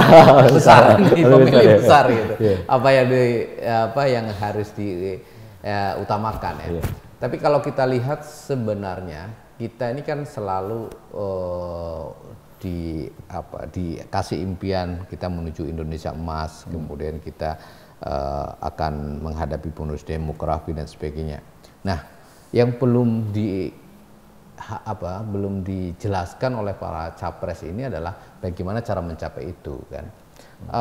besar nih, pemilih besar gitu. Apa yang harus diutamakan ya. Tapi kalau kita lihat sebenarnya kita ini kan selalu dikasih impian kita menuju Indonesia emas, kemudian kita akan menghadapi bonus demografi dan sebagainya. Nah, yang belum dijelaskan oleh para capres ini adalah bagaimana cara mencapai itu kan.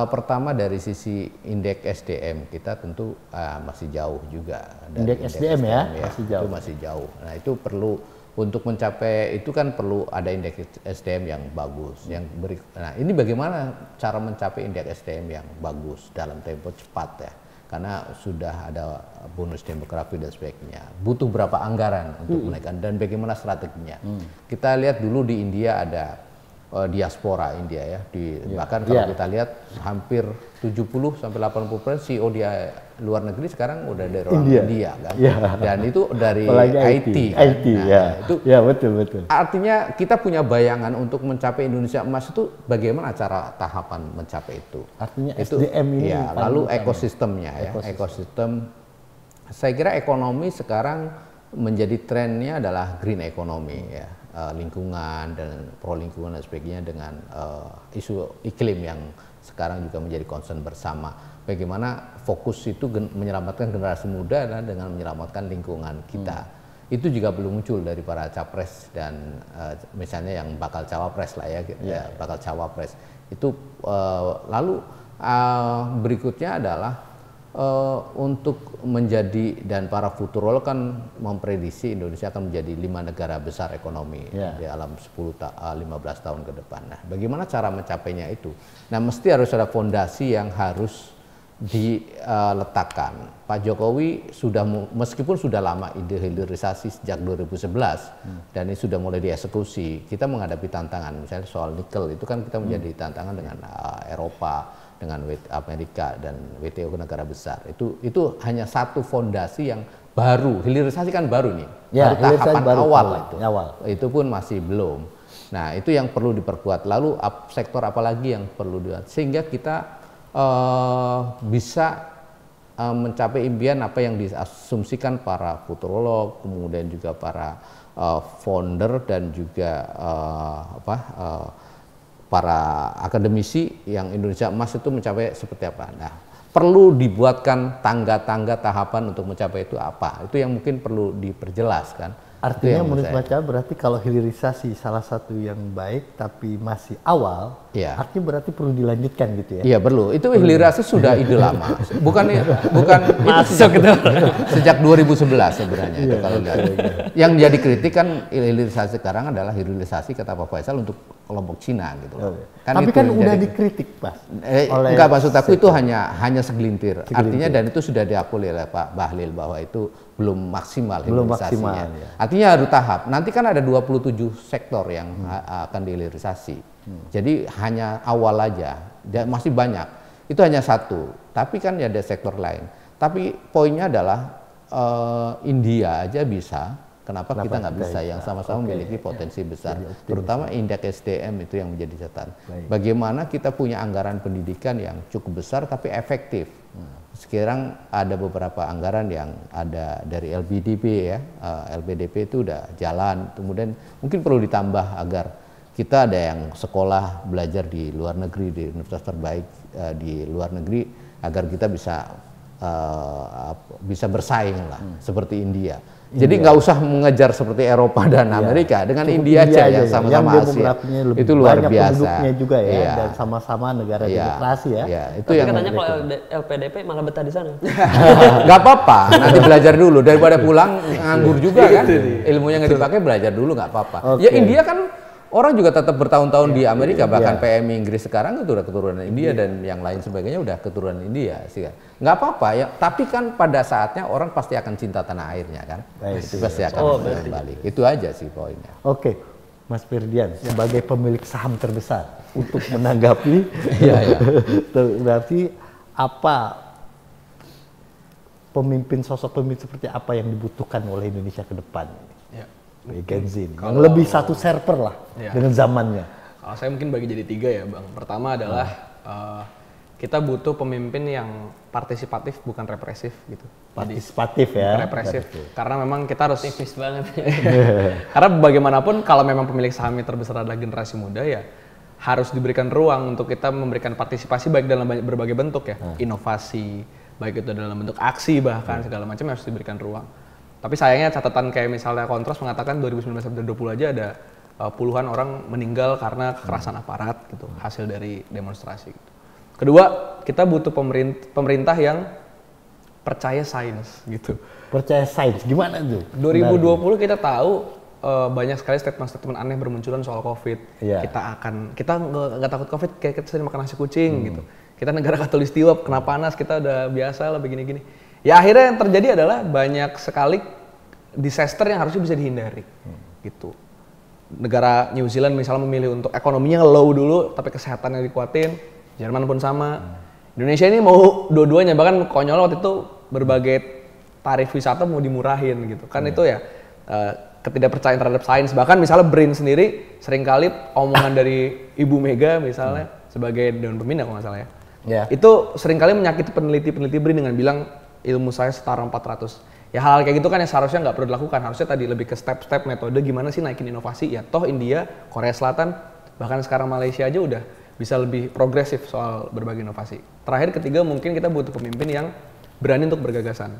Pertama dari sisi indeks SDM kita tentu masih jauh juga. Indeks SDM ya, masih jauh. Itu masih jauh. Nah, itu perlu untuk mencapai itu kan perlu ada indeks SDM yang bagus. Nah, ini bagaimana cara mencapai indeks SDM yang bagus dalam tempo cepat ya. Karena sudah ada bonus demografi dan sebagainya. Butuh berapa anggaran untuk menaikkan dan bagaimana strateginya. Kita lihat dulu di India ada diaspora India ya. Bahkan kalau kita lihat hampir 70-80% CEO di luar negeri sekarang udah dari orang India kan. Dan itu dari IT. IT nah, ya. Itu ya betul. Artinya kita punya bayangan untuk mencapai Indonesia emas itu bagaimana cara tahapan mencapai itu. Artinya itu, SDM ini ya, lalu ekosistemnya ya. Ekosistem. Saya kira ekonomi sekarang menjadi trennya adalah green economy ya. Lingkungan dan pro lingkungan dan sebagainya dengan isu iklim yang sekarang juga menjadi concern bersama. Bagaimana fokus itu menyelamatkan generasi muda dan dengan menyelamatkan lingkungan kita. Itu juga belum muncul dari para capres dan misalnya yang bakal cawapres lah ya, bakal cawapres. Itu lalu berikutnya adalah untuk menjadi, dan para futurolog kan memprediksi Indonesia akan menjadi 5 negara besar ekonomi di dalam 15 tahun ke depan. Nah, bagaimana cara mencapainya itu? Nah, mesti harus ada fondasi yang harus diletakkan. Pak Jokowi sudah, meskipun sudah lama ide hilirisasi sejak 2011 dan ini sudah mulai dieksekusi, kita menghadapi tantangan misalnya soal nikel itu kan kita menjadi tantangan dengan Eropa, dengan Amerika dan WTO negara besar. Itu hanya satu fondasi yang baru. Hilirisasi kan baru nih. Ya, baru tahapan awal itu. Itu pun masih belum. Nah, itu yang perlu diperkuat. Lalu sektor apa lagi yang perlu dibuat sehingga kita bisa mencapai impian apa yang diasumsikan para futurolog, kemudian juga para founder dan juga para akademisi yang Indonesia emas itu mencapai seperti apa. Nah, perlu dibuatkan tangga-tangga tahapan untuk mencapai itu apa. Itu yang mungkin perlu diperjelas kan. Artinya menurut baca berarti kalau hilirisasi salah satu yang baik tapi masih awal, artinya berarti perlu dilanjutkan gitu ya? Iya perlu. Itu hilirisasi sudah ide lama. Bukan masuk itu sejak 2011 sebenarnya itu kalau lihat. Yang jadi kritik kan hilirisasi sekarang adalah hilirisasi kata Pak Faisal untuk kelompok Cina gitu. Tapi kan udah dikritik Pak. Enggak, maksud aku itu hanya segelintir. Artinya dan itu sudah diakui oleh Pak Bahlil bahwa itu belum maksimal hilirisasinya. Artinya harus tahap. Nanti kan ada 27 sektor yang akan dihilirisasi. Jadi hanya awal aja. Dan masih banyak. Itu hanya satu. Tapi kan ada sektor lain. Tapi poinnya adalah India aja bisa. Kenapa kita nggak bisa yang sama-sama memiliki potensi besar, terutama indeks SDM itu yang menjadi catatan. Bagaimana kita punya anggaran pendidikan yang cukup besar tapi efektif. Sekarang ada beberapa anggaran yang ada dari LPDP ya, LPDP itu udah jalan. Kemudian mungkin perlu ditambah agar kita ada yang sekolah belajar di luar negeri, di universitas terbaik di luar negeri, agar kita bisa bersaing lah seperti India. Jadi nggak usah mengejar seperti Eropa dan Amerika, dengan India aja yang sama-sama Asia. Itu luar biasa. Juga ya, dan sama-sama negara demokrasi ya. Itu yang katanya kalau LPDP malah betah di sana. Nggak apa-apa, nanti belajar dulu daripada pulang nganggur juga kan. Ilmunya nggak dipakai, belajar dulu nggak apa-apa. Ya India kan orang juga tetap bertahun-tahun di Amerika, bahkan PM Inggris sekarang itu udah keturunan India dan yang lain sebagainya udah keturunan India sih kan. nggak apa-apa ya. Tapi kan pada saatnya orang pasti akan cinta tanah airnya kan. Itu pasti akan balik. Itu aja sih poinnya. Oke, Mas Firdian sebagai pemilik saham terbesar untuk menanggapi, berarti apa sosok pemimpin seperti apa yang dibutuhkan oleh Indonesia ke depan? Gen Z yang lebih satu server lah dengan zamannya. Kalau saya mungkin bagi jadi 3 ya Bang. Pertama adalah kita butuh pemimpin yang partisipatif bukan represif gitu. Partisipatif ya. Represif. Karena memang kita harus tipis banget. Karena bagaimanapun kalau memang pemilik sahamnya terbesar adalah generasi muda ya harus diberikan ruang untuk kita memberikan partisipasi baik dalam berbagai bentuk ya. Inovasi, baik itu dalam bentuk aksi bahkan segala macam harus diberikan ruang. Tapi sayangnya catatan kayak misalnya Kontras mengatakan 2019-2020 aja ada puluhan orang meninggal karena kekerasan aparat gitu, hasil dari demonstrasi gitu. Kedua, kita butuh pemerintah yang percaya sains gitu. Percaya sains, gimana tuh? 2020 kita tahu banyak sekali statement-statement aneh bermunculan soal COVID. Kita nggak takut COVID, kayak kita sering makan nasi kucing gitu. Kita negara khatulistiwa, kena panas kita udah biasa lah begini-gini. Ya akhirnya yang terjadi adalah banyak sekali disaster yang harusnya bisa dihindari gitu. Negara New Zealand misalnya memilih untuk ekonominya low dulu tapi kesehatannya dikuatin. Jerman pun sama. Indonesia ini mau dua-duanya, bahkan konyol waktu itu berbagai tarif wisata mau dimurahin gitu. Kan itu ya ketidakpercayaan terhadap sains. Bahkan misalnya BRIN sendiri seringkali omongan dari Ibu Mega misalnya sebagai Dewan Pembina kalau nggak salah ya. Itu seringkali menyakiti peneliti-peneliti BRIN dengan bilang ilmu saya setara 400. Ya hal-hal kayak gitu kan yang seharusnya nggak perlu dilakukan. Harusnya tadi lebih ke step-step metode gimana sih naikin inovasi. Ya toh India, Korea Selatan, bahkan sekarang Malaysia aja udah bisa lebih progresif soal berbagai inovasi. Terakhir ketiga mungkin kita butuh pemimpin yang berani untuk bergagasan.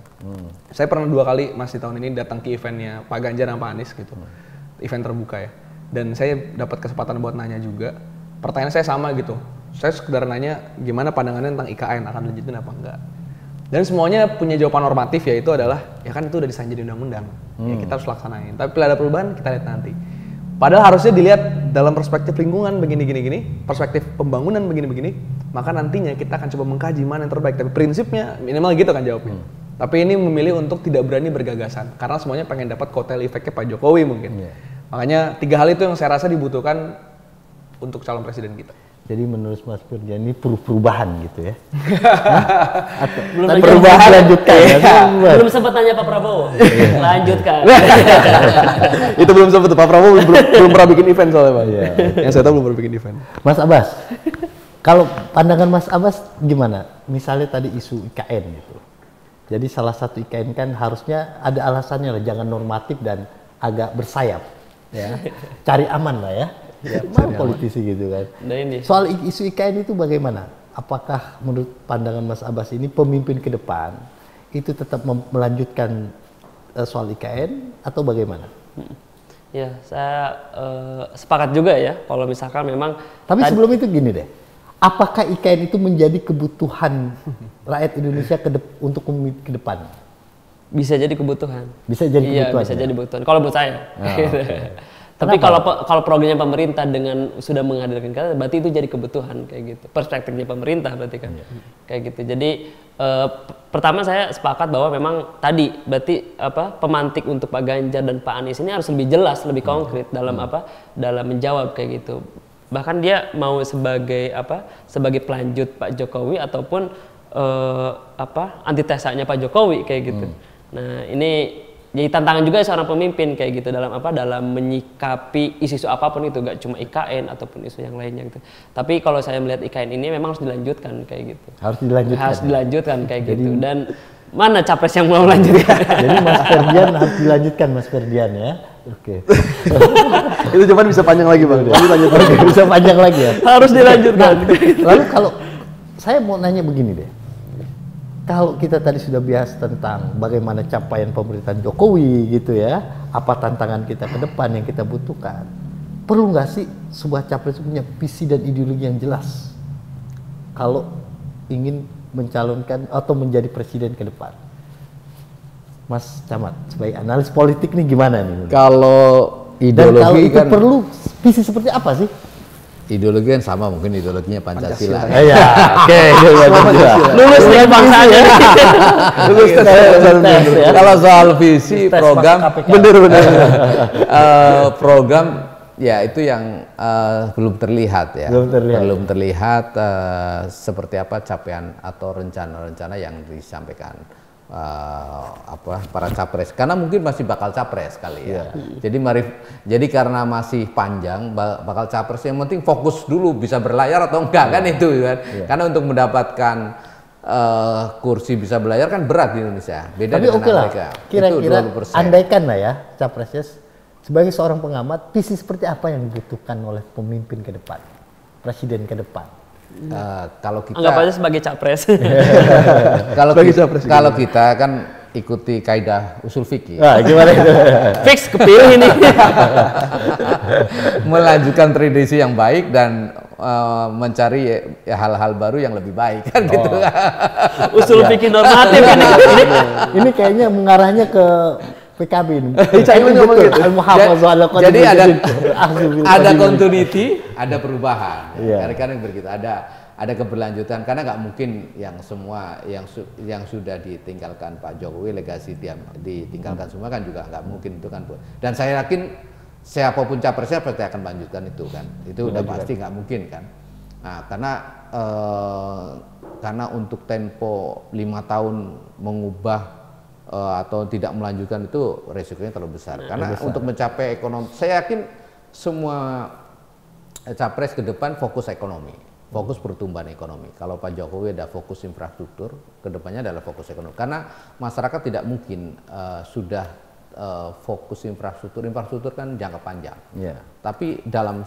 Saya pernah 2 kali Mas di tahun ini datang ke eventnya Pak Ganjar dan Pak Anies gitu. Event terbuka ya. Dan saya dapat kesempatan buat nanya juga. Pertanyaan saya sama gitu. Saya sekedar nanya gimana pandangannya tentang IKN, akan lanjutin apa enggak. Dan semuanya punya jawaban normatif, yaitu adalah ya kan itu udah disain jadi undang-undang, ya kita harus laksanain. Tapi bila ada perubahan kita lihat nanti. Padahal harusnya dilihat dalam perspektif lingkungan begini-gini, perspektif pembangunan begini-begini, maka nantinya kita akan coba mengkaji mana yang terbaik. Tapi prinsipnya minimal gitu kan jawabnya. Tapi ini memilih untuk tidak berani bergagasan, karena semuanya pengen dapat kotel efeknya Pak Jokowi mungkin. Makanya 3 hal itu yang saya rasa dibutuhkan untuk calon presiden kita. Jadi menurut Mas Firdian ini perubahan gitu ya? Belum perubahan lanjutkan ya? Belum sempat tanya Pak Prabowo. Lanjutkan. Itu belum sempat, Pak Prabowo belum pernah bikin event soalnya Pak. Yang saya tahu belum pernah bikin event. Mas Abbas, kalau pandangan Mas Abbas gimana? Misalnya tadi isu IKN gitu. Jadi salah satu IKN kan harusnya ada alasannya lah, jangan normatif dan agak bersayap. Ya. Cari aman lah ya. Politisi gitu kan. Nah ini. Soal isu IKN itu bagaimana? Apakah menurut pandangan Mas Abbas ini pemimpin ke depan itu tetap melanjutkan soal IKN atau bagaimana? Ya, saya sepakat juga ya kalau misalkan memang. Tapi sebelum itu gini deh, apakah IKN itu menjadi kebutuhan rakyat Indonesia untuk pemimpin ke depan? Bisa jadi kebutuhan. Bisa jadi kebutuhan. Iya, bisa jadi kebutuhan. Kalau menurut saya. Tapi kalau programnya pemerintah dengan sudah menghadirkan kata, berarti itu jadi kebutuhan kayak gitu. Perspektifnya pemerintah berarti kan kayak gitu. Jadi pertama saya sepakat bahwa memang tadi berarti pemantik untuk Pak Ganjar dan Pak Anies ini harus lebih jelas, lebih konkret dalam dalam menjawab kayak gitu. Bahkan dia mau sebagai sebagai pelanjut Pak Jokowi ataupun antitesanya Pak Jokowi kayak gitu. Nah, ini jadi tantangan juga seorang pemimpin kayak gitu dalam dalam menyikapi isu-isu apapun itu, gak cuma IKN ataupun isu yang lainnya gitu. Tapi kalau saya melihat IKN ini memang harus dilanjutkan kayak gitu. Harus dilanjutkan kayak gitu. Dan mana capres yang mau melanjutkan? Jadi Mas Firdian harus dilanjutkan Mas Firdian ya. Oke. Itu jawaban bisa panjang lagi Bang. Bisa panjang lagi ya. Harus dilanjutkan. Lalu kalau saya mau nanya begini deh. Kalau kita tadi sudah bahas tentang bagaimana capaian pemerintahan Jokowi gitu ya, apa tantangan kita ke depan yang kita butuhkan, perlu nggak sih sebuah capres punya visi dan ideologi yang jelas kalau ingin mencalonkan atau menjadi presiden ke depan? Mas Camat, sebagai analis politik nih gimana nih? Kalau ideologi dan kalau itu kan perlu visi seperti apa sih? Ideologi kan sama, mungkin ideologinya Pancasila. Iya, oke. Lulus nih bangsanya. Lulus tes ya. Kalau soal visi, Tes program, masuk KPK. bener. Program ya itu yang belum terlihat ya. Belum terlihat seperti apa capaian atau rencana-rencana yang disampaikan para capres, karena mungkin masih bakal capres kali ya. Jadi karena masih panjang bakal capres, yang penting fokus dulu bisa berlayar atau enggak kan itu kan. Karena untuk mendapatkan kursi bisa berlayar kan berat di Indonesia. Beda Tapi dengan Amerika. Kira-kira Itu 20%. andaikan lah ya capresnya, sebagai seorang pengamat, visi seperti apa yang dibutuhkan oleh pemimpin ke depan, presiden ke depan? Kalau kita Anggap aja sebagai capres. kalau kita kan ikuti kaidah usul fikih. Nah, gimana itu? Fix kepilih ini. Melanjutkan tradisi yang baik dan mencari hal-hal baru yang lebih baik kan gitu. Usul fikih normatif ini. Ini kayaknya mengarahnya ke PKB ini. Jadi ada continuity, ada perubahan. Kadang-kadang begitu. Ada keberlanjutan, karena nggak mungkin yang semua yang sudah ditinggalkan Pak Jokowi, legasi dia ditinggalkan semua kan juga nggak mungkin itu kan. Dan saya yakin siapapun capresnya pasti akan melanjutkan itu kan. Itu udah pasti nggak mungkin kan. Nah, karena untuk tempo 5 tahun mengubah atau tidak melanjutkan itu resikonya terlalu besar. Karena untuk mencapai ekonomi, saya yakin semua capres ke depan fokus ekonomi, fokus pertumbuhan ekonomi. Kalau Pak Jokowi ada fokus infrastruktur, kedepannya adalah fokus ekonomi. Karena masyarakat tidak mungkin sudah fokus infrastruktur kan jangka panjang. Tapi dalam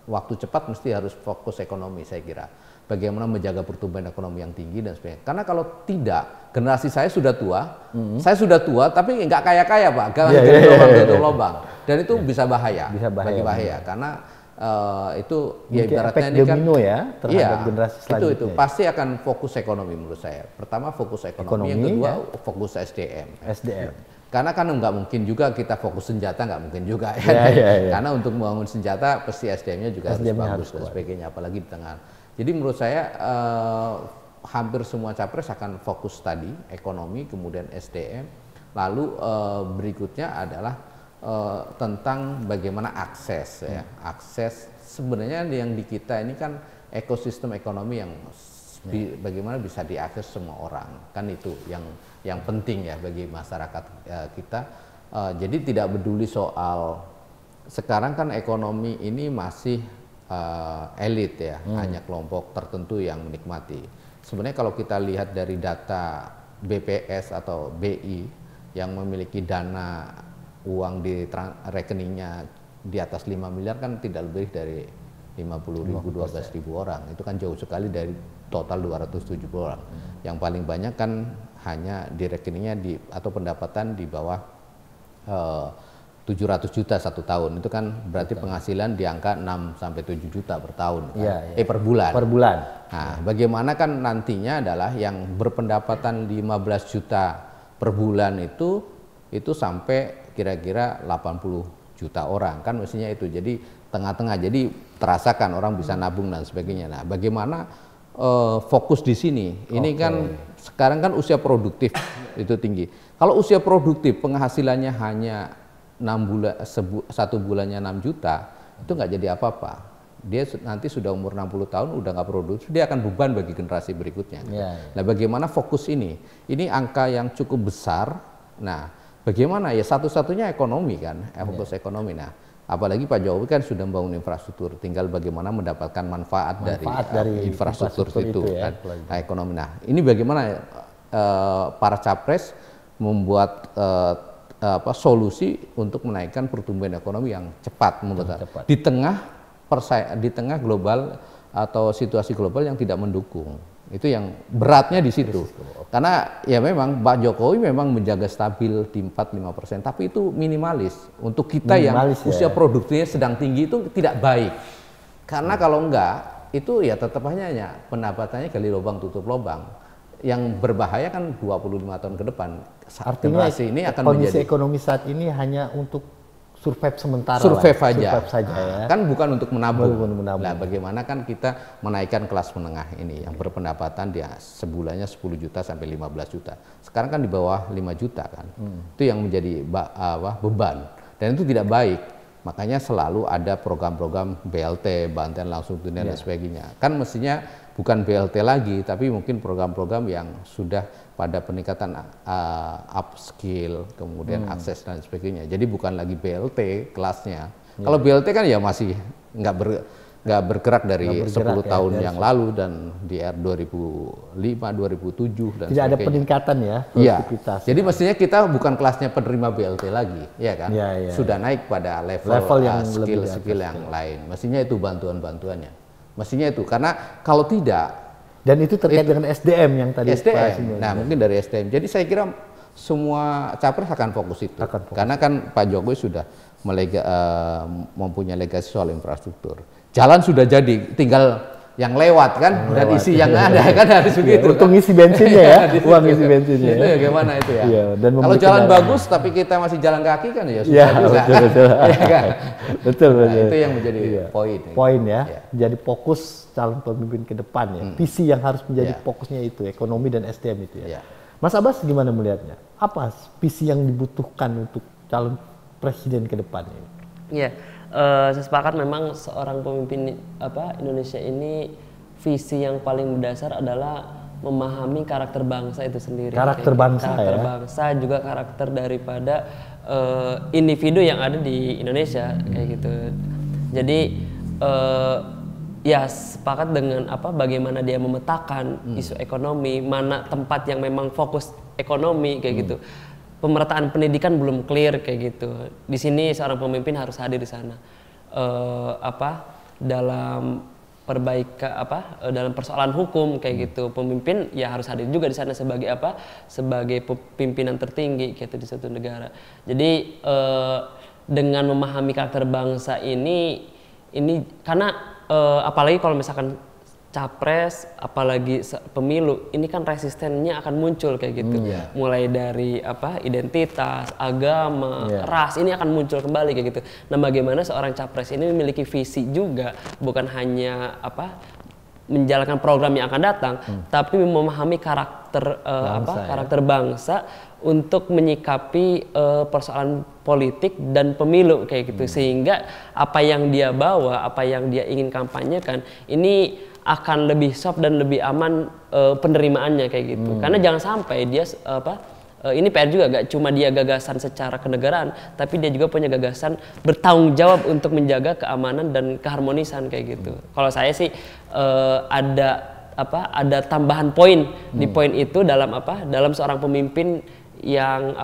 waktu cepat mesti harus fokus ekonomi, saya kira. Bagaimana menjaga pertumbuhan ekonomi yang tinggi dan sebagainya. Karena kalau tidak, generasi saya sudah tua, tapi nggak kaya-kaya Pak, tutup lubang. Dan itu bisa bahaya. Bahaya. Karena itu ya ibaratnya ini kan terhadap generasi selanjutnya. Itu pasti akan fokus ekonomi menurut saya. Pertama fokus ekonomi, yang kedua fokus SDM. Karena kan nggak mungkin juga kita fokus senjata, nggak mungkin juga ya. Karena untuk membangun senjata pasti SDM-nya juga harus bagus dan sebagainya, apalagi di tengah. Jadi menurut saya hampir semua capres akan fokus tadi ekonomi, kemudian SDM, lalu berikutnya adalah tentang bagaimana akses ya. Akses sebenarnya yang di kita ini kan ekosistem ekonomi yang bagaimana bisa diakses semua orang, kan itu yang penting ya bagi masyarakat kita. Jadi tidak peduli soal sekarang kan ekonomi ini masih elit ya, hanya kelompok tertentu yang menikmati. Sebenarnya kalau kita lihat dari data BPS atau BI yang memiliki dana uang di rekeningnya di atas 5 miliar kan tidak lebih dari 50.000, 12.000 orang. Itu kan jauh sekali dari total 270 orang. Yang paling banyak kan hanya di rekeningnya atau pendapatan di bawah 700 juta satu tahun. Itu kan berarti penghasilan di angka 6 sampai 7 juta per tahun kan? Per bulan. Nah, bagaimana kan nantinya adalah yang berpendapatan 15 juta per bulan itu sampai kira-kira 80 juta orang kan mestinya itu. Jadi tengah-tengah. Jadi terasakan orang bisa nabung dan sebagainya. Nah, bagaimana fokus di sini? Ini kan sekarang kan usia produktif itu tinggi. Kalau usia produktif penghasilannya hanya 6 bulan, satu bulannya 6 juta, itu nggak jadi apa-apa. Dia nanti sudah umur 60 tahun, udah nggak produktif, dia akan beban bagi generasi berikutnya. Nah, bagaimana fokus ini? Ini angka yang cukup besar. Nah, bagaimana ya satu-satunya ekonomi kan, fokus ekonomi. Nah, apalagi Pak Jokowi kan sudah membangun infrastruktur, tinggal bagaimana mendapatkan manfaat dari infrastruktur itu kan, ekonomi. Nah, ini bagaimana para capres membuat solusi untuk menaikkan pertumbuhan ekonomi yang cepat menurut saya. Di tengah global atau situasi global yang tidak mendukung. Itu yang beratnya di situ. Karena ya memang Pak Jokowi memang menjaga stabil di 4-5%, tapi itu minimalis. Untuk kita yang usia produktifnya sedang tinggi itu tidak baik. Karena kalau enggak, itu ya tetap hanya pendapatannya gali lubang tutup lubang. Yang berbahaya kan 25 tahun ke depan. Artinya ini akan kondisi menjadi ekonomi saat ini hanya untuk survive sementara survive lah. aja. Survive saja ya. Kan bukan untuk menabung. Bukan menabung. Nah, bagaimana kan kita menaikkan kelas menengah ini yang berpendapatan dia sebulannya 10 juta sampai 15 juta. Sekarang kan di bawah 5 juta kan. Itu yang menjadi beban dan itu tidak baik. Makanya selalu ada program-program BLT, bantuan langsung tunai dan sebagainya. Kan mestinya bukan BLT lagi, tapi mungkin program-program yang sudah pada peningkatan upskill, kemudian akses dan sebagainya. Jadi bukan lagi BLT kelasnya. Kalau BLT kan ya masih nggak bergerak dari 10 tahun yang lalu dan di era 2005, 2007 dan tidak ada sebagainya. peningkatan ya Iya. produktivitas. Jadi mestinya kita bukan kelasnya penerima BLT lagi, ya kan? Iya. Sudah naik pada level yang lebih skill yang lain. Mestinya itu bantuan-bantuannya. Mestinya itu karena kalau tidak Dan itu terkait dengan SDM yang tadi Pak SDM. Simon. Nah, mungkin dari SDM. Jadi saya kira semua capres akan fokus itu. Karena kan Pak Jokowi sudah mempunyai legasi soal infrastruktur. Jalan sudah jadi, tinggal yang lewat kan dan isi yang ada kan harus begitu. Untuk isi bensinnya ya, uang isi bensinnya. Itu ya gimana itu ya. Iya, dan kalau jalan bagus tapi kita masih jalan kaki kan ya susah Iya, juga. betul. Ya kan? Betul. Nah, itu yang menjadi poin. Poin ya. Iya. Jadi fokus calon pemimpin ke depan ya. Visi yang harus menjadi fokusnya itu ekonomi dan SDM itu ya. Iya. Mas Abbas gimana melihatnya? Apa visi yang dibutuhkan untuk calon presiden ke depan ini? Iya, saya sepakat memang seorang pemimpin Indonesia ini visi yang paling mendasar adalah memahami karakter bangsa itu sendiri. Karakter bangsa karakter ya. bangsa juga karakter daripada individu yang ada di Indonesia kayak gitu. Jadi ya sepakat dengan bagaimana dia memetakan isu ekonomi, mana tempat yang memang fokus ekonomi kayak gitu. Pemerataan pendidikan belum clear kayak gitu. Di sini seorang pemimpin harus hadir di sana. Dalam dalam persoalan hukum kayak gitu. Pemimpin ya harus hadir juga di sana sebagai sebagai pimpinan tertinggi gitu di suatu negara. Jadi dengan memahami karakter bangsa ini karena apalagi kalau misalkan capres, apalagi pemilu, ini kan resistennya akan muncul kayak gitu. Mulai dari identitas, agama, ras, ini akan muncul kembali kayak gitu. Nah, bagaimana seorang capres ini memiliki visi juga, bukan hanya menjalankan program yang akan datang, tapi memahami karakter karakter bangsa untuk menyikapi persoalan politik dan pemilu kayak gitu. Sehingga apa yang dia bawa, apa yang dia ingin kampanyekan ini akan lebih soft dan lebih aman penerimaannya kayak gitu. Karena jangan sampai dia ini PR juga, gak cuma dia gagasan secara kenegaraan, tapi dia juga punya gagasan bertanggung jawab untuk menjaga keamanan dan keharmonisan kayak gitu. Kalau saya sih ada tambahan poin di poin itu dalam dalam seorang pemimpin yang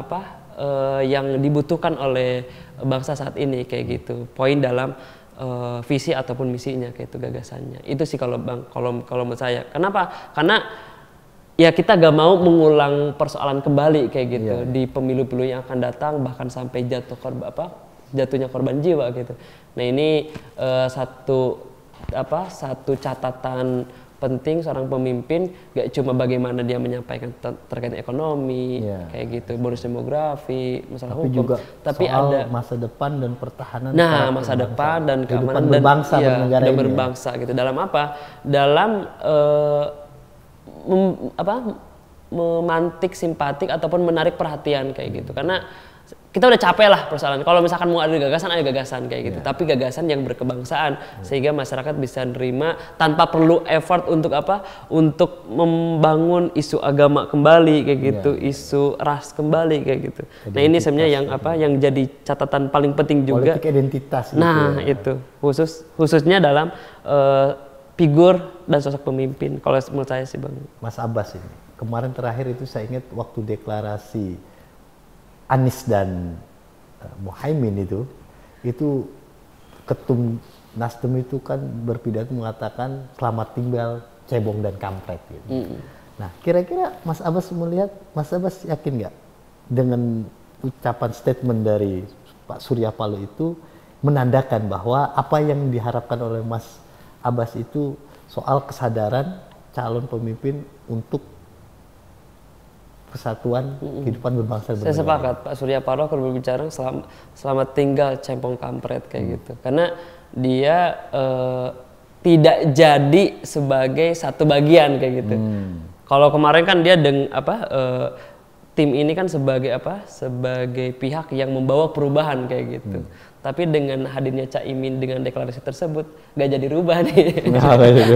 yang dibutuhkan oleh bangsa saat ini kayak gitu. Poin dalam visi ataupun misinya kayak itu gagasannya. Itu sih kalau menurut saya. Kenapa? Karena ya kita gak mau mengulang persoalan kembali kayak gitu di pemilu-pemilu yang akan datang, bahkan sampai jatuhnya korban jiwa gitu. Nah, ini satu catatan penting seorang pemimpin, gak cuma bagaimana dia menyampaikan terkait ekonomi kayak gitu, bonus demografi, masalah tapi hukum, juga tapi soal ada masa depan dan pertahanan. Nah, masa depan dan keamanan dan berbangsa bernegara ini berbangsa gitu. Dalam dalam memantik simpatik ataupun menarik perhatian kayak gitu. Karena kita udah capek lah persoalan. Kalau misalkan mau ada gagasan kayak gitu. Tapi gagasan yang berkebangsaan sehingga masyarakat bisa nerima tanpa perlu effort untuk untuk membangun isu agama kembali kayak gitu, isu ras kembali kayak gitu. Nah, ini sebenarnya yang jadi catatan paling penting juga. Politik identitas. Nah, itu khususnya dalam figur dan sosok pemimpin. Kalau menurut saya sih, Bang. Mas Abbas ini kemarin terakhir itu saya ingat waktu deklarasi Anies dan Muhaimin itu ketum Nasdem itu kan berpidato mengatakan selamat tinggal cebong dan kampret gitu. Nah, kira-kira Mas Abbas yakin nggak dengan ucapan statement dari Pak Surya Paloh itu menandakan bahwa apa yang diharapkan oleh Mas Abbas itu soal kesadaran calon pemimpin untuk kesatuan kehidupan berbangsa dan Saya bernegara. sepakat, Pak Surya Paloh kalau berbicara selamat tinggal cempong kampret kayak gitu. Karena dia tidak jadi sebagai satu bagian kayak gitu. Kalau kemarin kan dia tim ini kan sebagai sebagai pihak yang membawa perubahan kayak gitu. Tapi dengan hadirnya Caimin dengan deklarasi tersebut gak jadi rubah nih.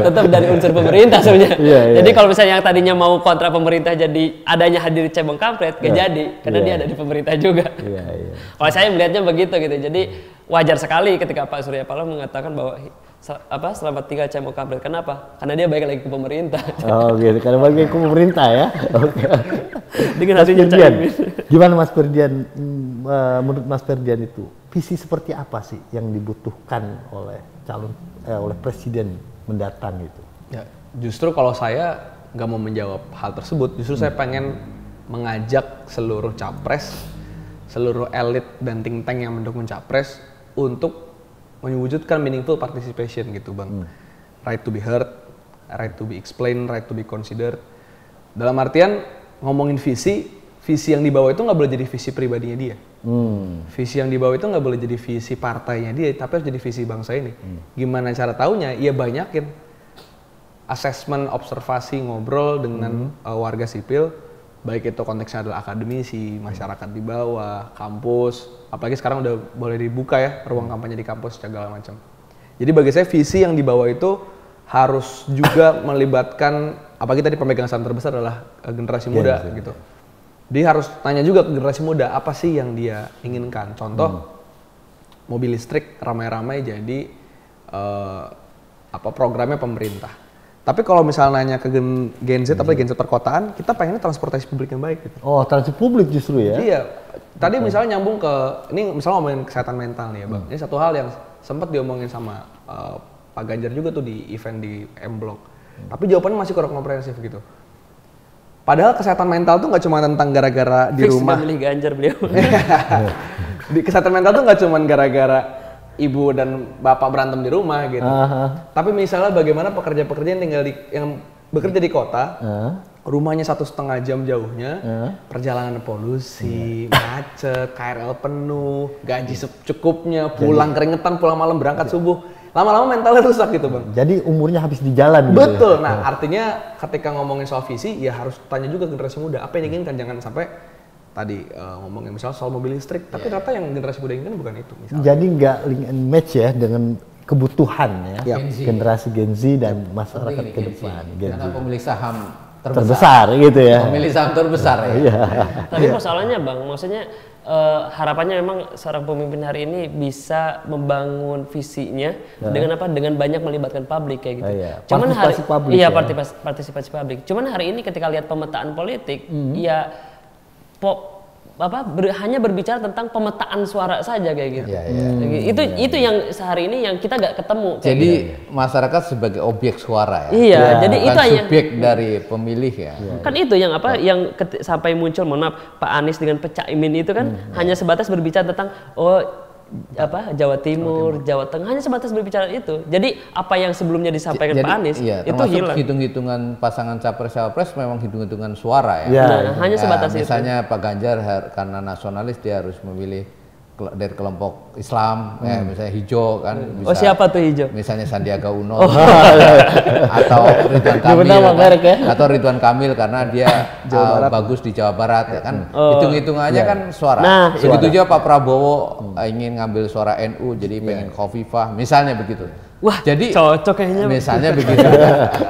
Tetap dari unsur pemerintah sebenarnya. Jadi kalau misalnya yang tadinya mau kontra pemerintah jadi adanya hadir cebong kampret gak jadi karena dia ada di pemerintah juga. Kalau saya melihatnya begitu gitu. Jadi wajar sekali ketika Pak Surya Paloh mengatakan bahwa selamat tinggal cebong kampret. Kenapa? Karena dia balik lagi ke pemerintah. Oh gitu, karena balik ke pemerintah ya. Oke. Dengan hadirnya Mas Ferdian, Caimin. gimana Mas Ferdian, menurut Mas Ferdian itu visi seperti apa sih yang dibutuhkan oleh oleh presiden mendatang itu? Ya, justru kalau saya nggak mau menjawab hal tersebut, justru saya pengen mengajak seluruh capres, seluruh elit dan think tank yang mendukung capres untuk mewujudkan meaningful participation gitu bang. Right to be heard, right to be explained, right to be considered. Dalam artian ngomongin visi yang dibawa itu nggak boleh jadi visi pribadinya dia. Visi yang dibawa itu nggak boleh jadi visi partainya dia, tapi harus jadi visi bangsa ini. Gimana cara taunya? Ya banyakin assessment, observasi, ngobrol dengan warga sipil, baik itu konteksnya adalah akademisi, masyarakat di bawah, kampus, apalagi sekarang udah boleh dibuka ya ruang kampanye di kampus segala macam. Jadi bagi saya visi yang dibawa itu harus juga melibatkan, apalagi tadi pemegang saham terbesar adalah generasi muda gitu. Dia harus tanya juga ke generasi muda apa sih yang dia inginkan. Contoh mobil listrik ramai-ramai jadi programnya pemerintah. Tapi kalau misalnya nanya ke Gen Z, apalagi Gen Z perkotaan, kita pengennya transportasi publik yang baik gitu. Oh, transportasi publik justru ya? Iya. Tadi misalnya nyambung ke, ini misalnya ngomongin kesehatan mental nih ya Bang. Ini satu hal yang sempat diomongin sama Pak Ganjar juga tuh di event di M-Block. Tapi jawabannya masih kurang komprehensif gitu. Padahal kesehatan mental tuh nggak cuma tentang gara-gara di rumah. Milih Ganjar beliau. Di kesehatan mental tuh nggak cuma gara-gara ibu dan bapak berantem di rumah gitu. Tapi misalnya bagaimana pekerja-pekerja yang tinggal yang bekerja di kota, rumahnya 1,5 jam jauhnya, perjalanan polusi, macet, KRL penuh, gaji secukupnya, pulang keringetan, pulang malam berangkat subuh. Lama-lama mentalnya rusak gitu bang. Jadi umurnya habis di jalan gitu. Betul. Nah artinya ketika ngomongin soal visi ya harus tanya juga generasi muda apa yang diinginkan, jangan sampai tadi ngomongin misalnya soal mobil listrik, tapi ternyata yang generasi muda inginkan bukan itu. Misalnya. Jadi nggak link and match ya dengan kebutuhan ya generasi Gen Z dan masyarakat ke depan. Karena pemilik saham terbesar gitu ya. Pemilik saham terbesar ya. Tapi persoalannya bang, maksudnya harapannya memang seorang pemimpin hari ini bisa membangun visinya dengan apa? Dengan banyak melibatkan publik kayak gitu. Cuman partisipasi publik. Iya, partisipasi publik. Cuman hari ini ketika lihat pemetaan politik, ya hanya berbicara tentang pemetaan suara saja kayak gitu. Itu yang sehari ini yang kita nggak ketemu. Jadi masyarakat sebagai objek suara ya. Iya, jadi bukan itu hanya subjek dari pemilih ya. Kan itu yang yang sampai muncul, mohon maaf, Pak Anies dengan Pak Caimin itu kan hanya sebatas berbicara tentang Jawa Timur, Jawa Tengah, hanya sebatas berbicara itu. Jadi apa yang sebelumnya disampaikan Pak Anies itu hilang. Hitung-hitungan pasangan capres-cawapres memang hitung-hitungan suara ya. Hanya sebatas itu. Misalnya Pak Ganjar karena nasionalis dia harus memilih dari kelompok Islam, misalnya hijau kan. Bisa, siapa tuh hijau? Misalnya Sandiaga Uno atau Ridwan Kamil, atau Ridwan Kamil karena dia bagus di Jawa Barat ya kan. Hitung-hitungannya kan suara. Begitu juga Pak Prabowo ingin ngambil suara NU, jadi pengen Khofifah, misalnya begitu. Wah, jadi cocok kayaknya. Misalnya begitu.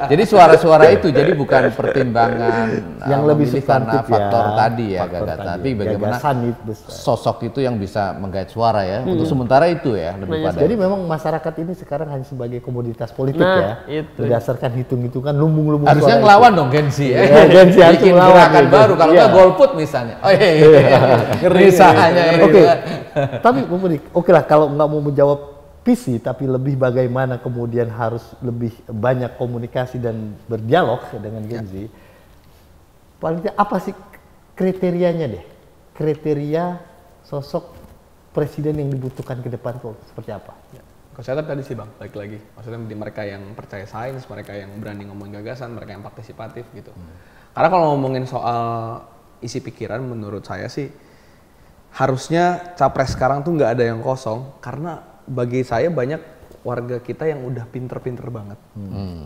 Jadi suara-suara itu jadi bukan pertimbangan yang lebih karena faktor ya, tadi ya, tapi bagaimana sosok itu yang bisa menggait suara ya. Untuk sementara itu ya lebih pada. Jadi memang masyarakat ini sekarang hanya sebagai komoditas politik ya. Itu. Berdasarkan hitung-hitungan lumbung-lumbung harusnya suara. ngelawan dong Gen Z ya. Gen Z harus bikin ngelawan gerakan baru kalau nggak golput misalnya. Misalnya Oke. Tapi oke lah kalau nggak mau menjawab visi, tapi lebih bagaimana kemudian harus lebih banyak komunikasi dan berdialog dengan Gen Z. Paling tidak apa sih kriterianya deh? Kriteria sosok presiden yang dibutuhkan ke depan tuh seperti apa? Kalau saya tadi sih bang, balik lagi. Maksudnya mereka yang percaya sains, mereka yang berani ngomong gagasan, mereka yang partisipatif gitu. Karena kalau ngomongin soal isi pikiran menurut saya sih harusnya capres sekarang tuh nggak ada yang kosong, karena bagi saya banyak warga kita yang udah pinter-pinter banget,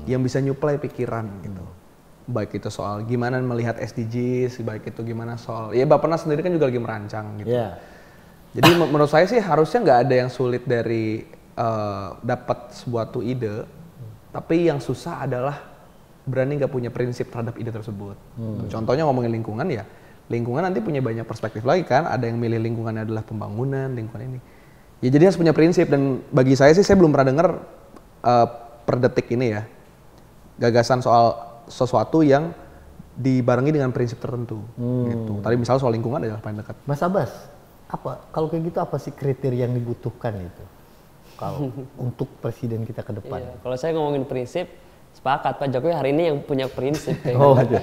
yang bisa nyuplai pikiran gitu. Baik itu soal gimana melihat SDGs, baik itu gimana soal, ya Bappenas sendiri kan juga lagi merancang gitu. Yeah. Jadi menurut saya sih harusnya nggak ada yang sulit dari dapat suatu ide, tapi yang susah adalah berani nggak punya prinsip terhadap ide tersebut. Contohnya ngomongin lingkungan ya, lingkungan nanti punya banyak perspektif lagi kan, ada yang milih lingkungannya adalah pembangunan, lingkungan ini. Ya jadi harus punya prinsip, dan bagi saya sih saya belum pernah dengar per detik ini ya, gagasan soal sesuatu yang dibarengi dengan prinsip tertentu gitu. Tadi misalnya soal lingkungan adalah paling dekat. Mas Abbas, apa kalau kayak gitu apa sih kriteria yang dibutuhkan itu kalau untuk presiden kita ke depan? Iya, kalau saya ngomongin prinsip, sepakat Pak Jokowi hari ini yang punya prinsip kayak gitu.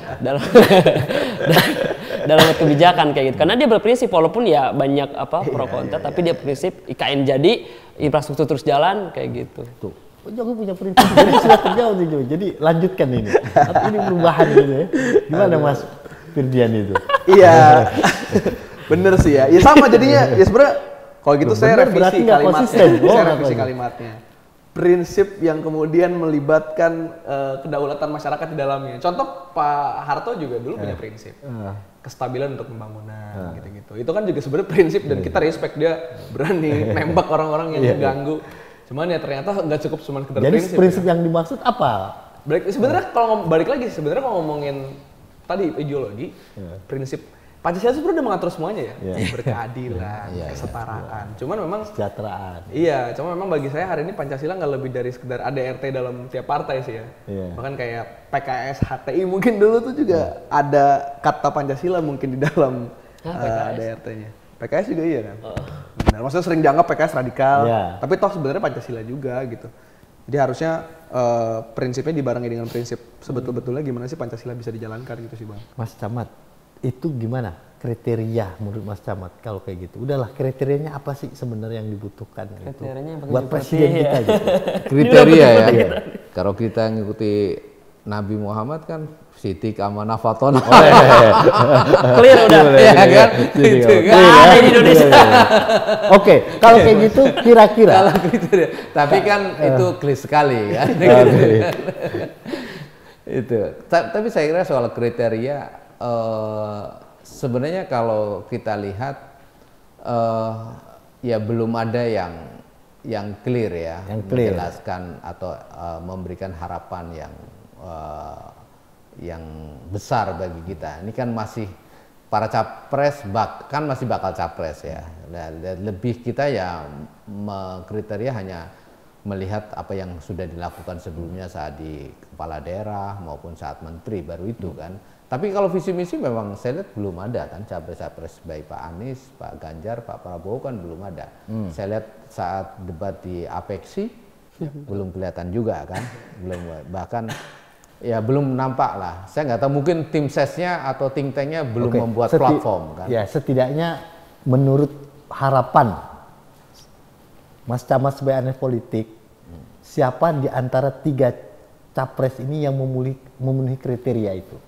dalam kebijakan kayak gitu. Karena dia berprinsip walaupun ya banyak pro kontra, tapi dia prinsip IKN jadi, infrastruktur terus jalan kayak gitu. Tuh, Pak Jokowi punya prinsip. Jadi sudah terjawab nih, Jo. Jadi lanjutkan ini. Tapi ini perubahan gitu ya. Gimana Mas Firdian itu? Iya. Bener sih ya. Ya sama jadinya. Ya sebenarnya kalau gitu saya revisi kalimatnya. Saya revisi kalimatnya. Prinsip yang kemudian melibatkan kedaulatan masyarakat di dalamnya. Contoh Pak Harto juga dulu punya prinsip. Kestabilan untuk pembangunan gitu-gitu. Itu kan juga sebenarnya prinsip dan kita respect dia berani nembak orang-orang yang mengganggu. Cuman ya ternyata nggak cukup cuma sekedar prinsip. Jadi prinsip yang dimaksud apa? Sebenarnya kalau balik lagi sebenarnya kalau ngomongin tadi ideologi, prinsip Pancasila sebenarnya udah mengatur semuanya ya, berkeadilan, kesetaraan. Cuman memang kesejahteraan. Iya, cuma memang bagi saya hari ini Pancasila nggak lebih dari sekedar ADRT dalam tiap partai sih ya. Bahkan kayak PKS, HTI mungkin dulu tuh juga ada kata Pancasila mungkin di dalam ADRT-nya. PKS juga iya kan. Benar, maksudnya sering dianggap PKS radikal, tapi toh sebenarnya Pancasila juga gitu. Jadi harusnya prinsipnya dibarengi dengan prinsip sebetul-betulnya gimana sih Pancasila bisa dijalankan gitu sih Bang. Mas Camat, itu gimana kriteria menurut Mas Camat kalau kayak gitu? Udahlah, kriterianya apa sih sebenarnya yang dibutuhkan kriterianya gitu? Buat presiden kita gitu. Kriteria ya. Kalau kita ngikuti Nabi Muhammad kan Sidik Amanah Faton. Clear udah. Ya kan? Itu kan ada di Indonesia. Oke, kalau kayak gitu kira-kira. Kalau kriteria. Tapi kan itu klis sekali kan. Itu. Tapi saya kira soal kriteria sebenarnya kalau kita lihat ya belum ada yang clear ya, menjelaskan atau memberikan harapan yang besar bagi kita. Ini kan masih para capres kan masih bakal capres ya. Lebih kita ya kriteria hanya melihat apa yang sudah dilakukan sebelumnya saat di kepala daerah maupun saat menteri baru itu kan. Tapi kalau visi misi memang saya lihat belum ada kan, capres-capres baik Pak Anies, Pak Ganjar, Pak Prabowo kan belum ada. Saya lihat saat debat di Apexi belum kelihatan juga kan, bahkan ya belum nampak lah. Saya nggak tahu mungkin tim sesnya atau think tanknya belum membuat platform kan. Ya setidaknya menurut harapan Mas Camat sebagai analis politik, siapa di antara 3 capres ini yang memenuhi kriteria itu?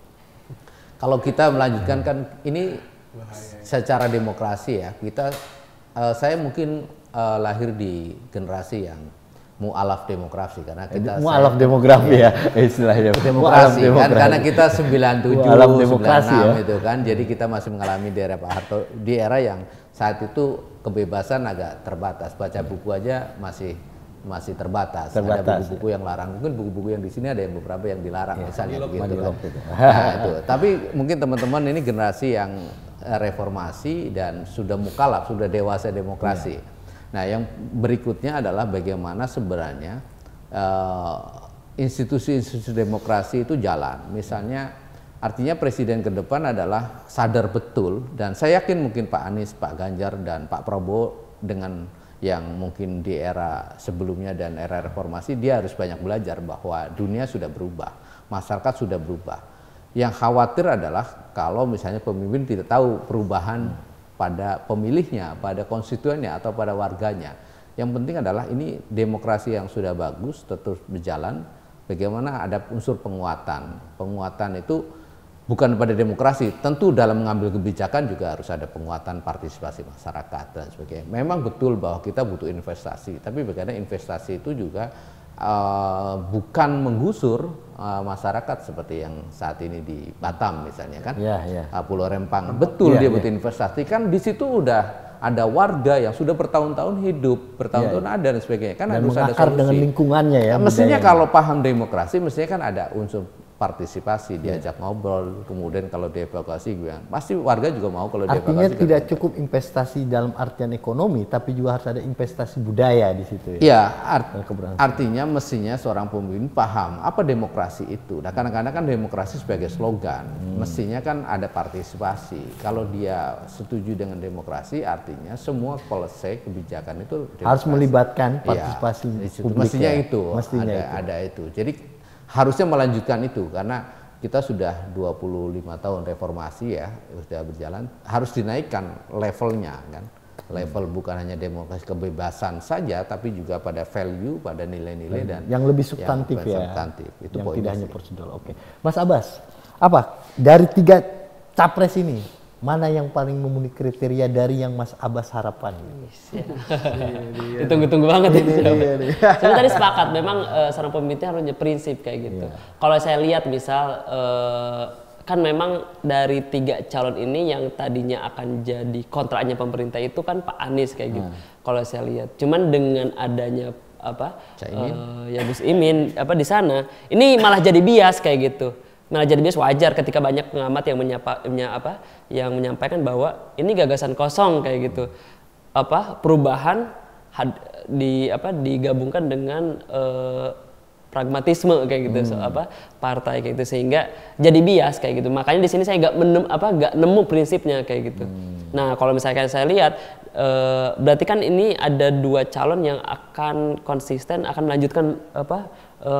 Kalau kita melanjutkan kan ini secara demokrasi ya, saya mungkin lahir di generasi yang mu'alaf demokrasi karena kita mu'alaf demografi ya istilahnya. Demokrasi kan karena kita 97, 96 ya. itu kan, jadi kita masih mengalami di era Pak Harto, di era yang saat itu kebebasan agak terbatas, baca buku aja masih terbatas. Ada buku-buku yang larang, mungkin buku-buku yang di sini ada yang beberapa yang dilarang misalnya begitu kan. Nah, itu. Tapi mungkin teman-teman ini generasi yang reformasi dan sudah mukalaf, sudah dewasa demokrasi. Nah, yang berikutnya adalah bagaimana sebenarnya institusi-institusi demokrasi itu jalan. Misalnya artinya presiden ke depan adalah sadar betul, dan saya yakin mungkin Pak Anies, Pak Ganjar dan Pak Prabowo dengan yang mungkin di era sebelumnya dan era reformasi, dia harus banyak belajar bahwa dunia sudah berubah, masyarakat sudah berubah. Yang khawatir adalah kalau misalnya pemimpin tidak tahu perubahan pada pemilihnya, pada konstituennya atau pada warganya. Yang penting adalah ini demokrasi yang sudah bagus terus berjalan, bagaimana ada unsur penguatan. Penguatan itu bukan pada demokrasi. Tentu dalam mengambil kebijakan juga harus ada penguatan partisipasi masyarakat dan sebagainya. Memang betul bahwa kita butuh investasi, tapi bagaimana investasi itu juga bukan menggusur masyarakat seperti yang saat ini di Batam misalnya kan, Pulau Rempang. Betul dia butuh investasi, kan di situ udah ada warga yang sudah bertahun-tahun hidup, bertahun-tahun ada dan sebagainya, kan dan harus ada mengakar solusi. dengan lingkungannya ya. Mestinya budayanya. kalau paham demokrasi, mestinya kan ada unsur partisipasi, diajak ngobrol, kemudian kalau dievaluasi, pasti warga juga mau kalau Artinya dievaluasi. tidak cukup investasi dalam artian ekonomi, tapi juga harus ada investasi budaya di situ. Ya, artinya mestinya seorang pemimpin paham apa demokrasi itu. Nah, kadang-kadang kan demokrasi sebagai slogan, mestinya kan ada partisipasi. Kalau dia setuju dengan demokrasi, artinya semua policy kebijakan itu demokrasi. Harus melibatkan partisipasi publik. Mestinya ya. itu, Mestinya ada itu. Jadi harusnya melanjutkan itu, karena kita sudah 25 tahun reformasi ya, sudah berjalan, harus dinaikkan levelnya kan. Level bukan hanya demokrasi kebebasan saja, tapi juga pada value, pada nilai-nilai dan yang lebih substantif ya. Substantif. Itu yang poinnya tidak hanya sih. prosedur. Oke. Mas Abbas, apa dari 3 capres ini mana yang paling memenuhi kriteria dari yang Mas Abbas harapkan? Ditunggu-tunggu banget ini. Saya tadi sepakat, memang seorang pemimpin harus punya prinsip kayak gitu. Kalau saya lihat misal kan memang dari 3 calon ini yang tadinya akan jadi kontraknya pemerintah itu kan Pak Anies kayak gitu. Kalau saya lihat, cuman dengan adanya ya Gus Imin di sana, ini malah jadi bias kayak gitu. Malah jadi bias, wajar ketika banyak pengamat yang menyampaikan bahwa ini gagasan kosong kayak gitu. Perubahan digabungkan dengan pragmatisme kayak gitu, partai kayak gitu, sehingga jadi bias kayak gitu. Makanya di sini saya nggak nemu prinsipnya kayak gitu. Nah, kalau misalkan saya lihat berarti kan ini ada 2 calon yang akan konsisten akan melanjutkan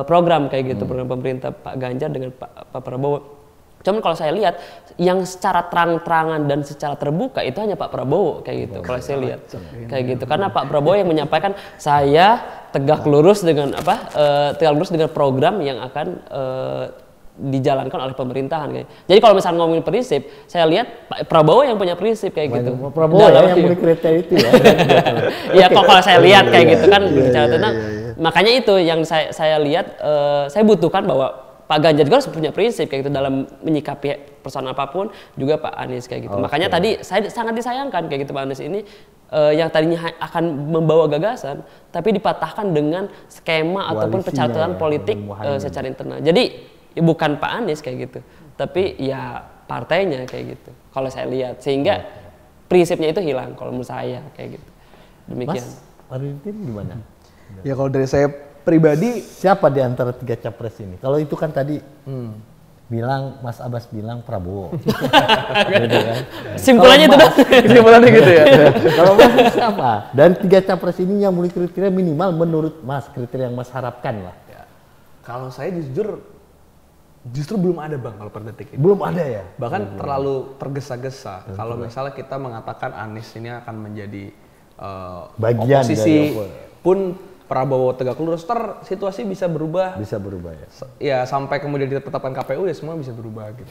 program kayak gitu, program pemerintah Pak Ganjar dengan Pak Prabowo. Cuman kalau saya lihat yang secara terang-terangan dan secara terbuka itu hanya Pak Prabowo kayak gitu. Kalau saya lihat kayak gitu, karena Pak Prabowo yang menyampaikan saya tegak lurus dengan program yang akan dijalankan oleh pemerintahan kayak. Jadi kalau misalnya ngomongin prinsip, saya lihat Pak Prabowo yang punya prinsip kayak gitu. Prabowo yang punya kriteria itu ya. Iya, kalau saya lihat kayak gitu kan berbicara tentang. Makanya itu yang saya lihat, saya butuhkan bahwa Pak Ganjar juga harus punya prinsip kayak gitu dalam menyikapi persoalan apapun, juga Pak Anies kayak gitu. Makanya tadi saya sangat disayangkan kayak gitu Pak Anies ini yang tadinya akan membawa gagasan tapi dipatahkan dengan skema ataupun percaturan politik secara internal. Jadi bukan Pak Anies kayak gitu, tapi ya partainya kayak gitu. Kalau saya lihat, sehingga prinsipnya itu hilang kalau menurut saya kayak gitu. Demikian. Mas Faridin gimana? Ya kalau dari saya pribadi, siapa di antara 3 capres ini? Kalau itu kan tadi bilang Mas Abbas bilang Prabowo. Gitu kan? Simpulannya itu dong. simpulannya gitu ya. Kalau Mas siapa? Dan 3 capres ini yang mulai kriteria minimal menurut Mas, kriteria yang Mas harapkan lah. Kalau saya justru belum ada Bang kalau per detik ini. Belum ada ya? Bahkan terlalu tergesa-gesa. Kalau misalnya kita mengatakan Anies ini akan menjadi bagian oposisi, dari pun Prabowo tegak lurus, situasi bisa berubah. Bisa berubah ya. Ya sampai kemudian ditetapkan KPU ya semua bisa berubah gitu.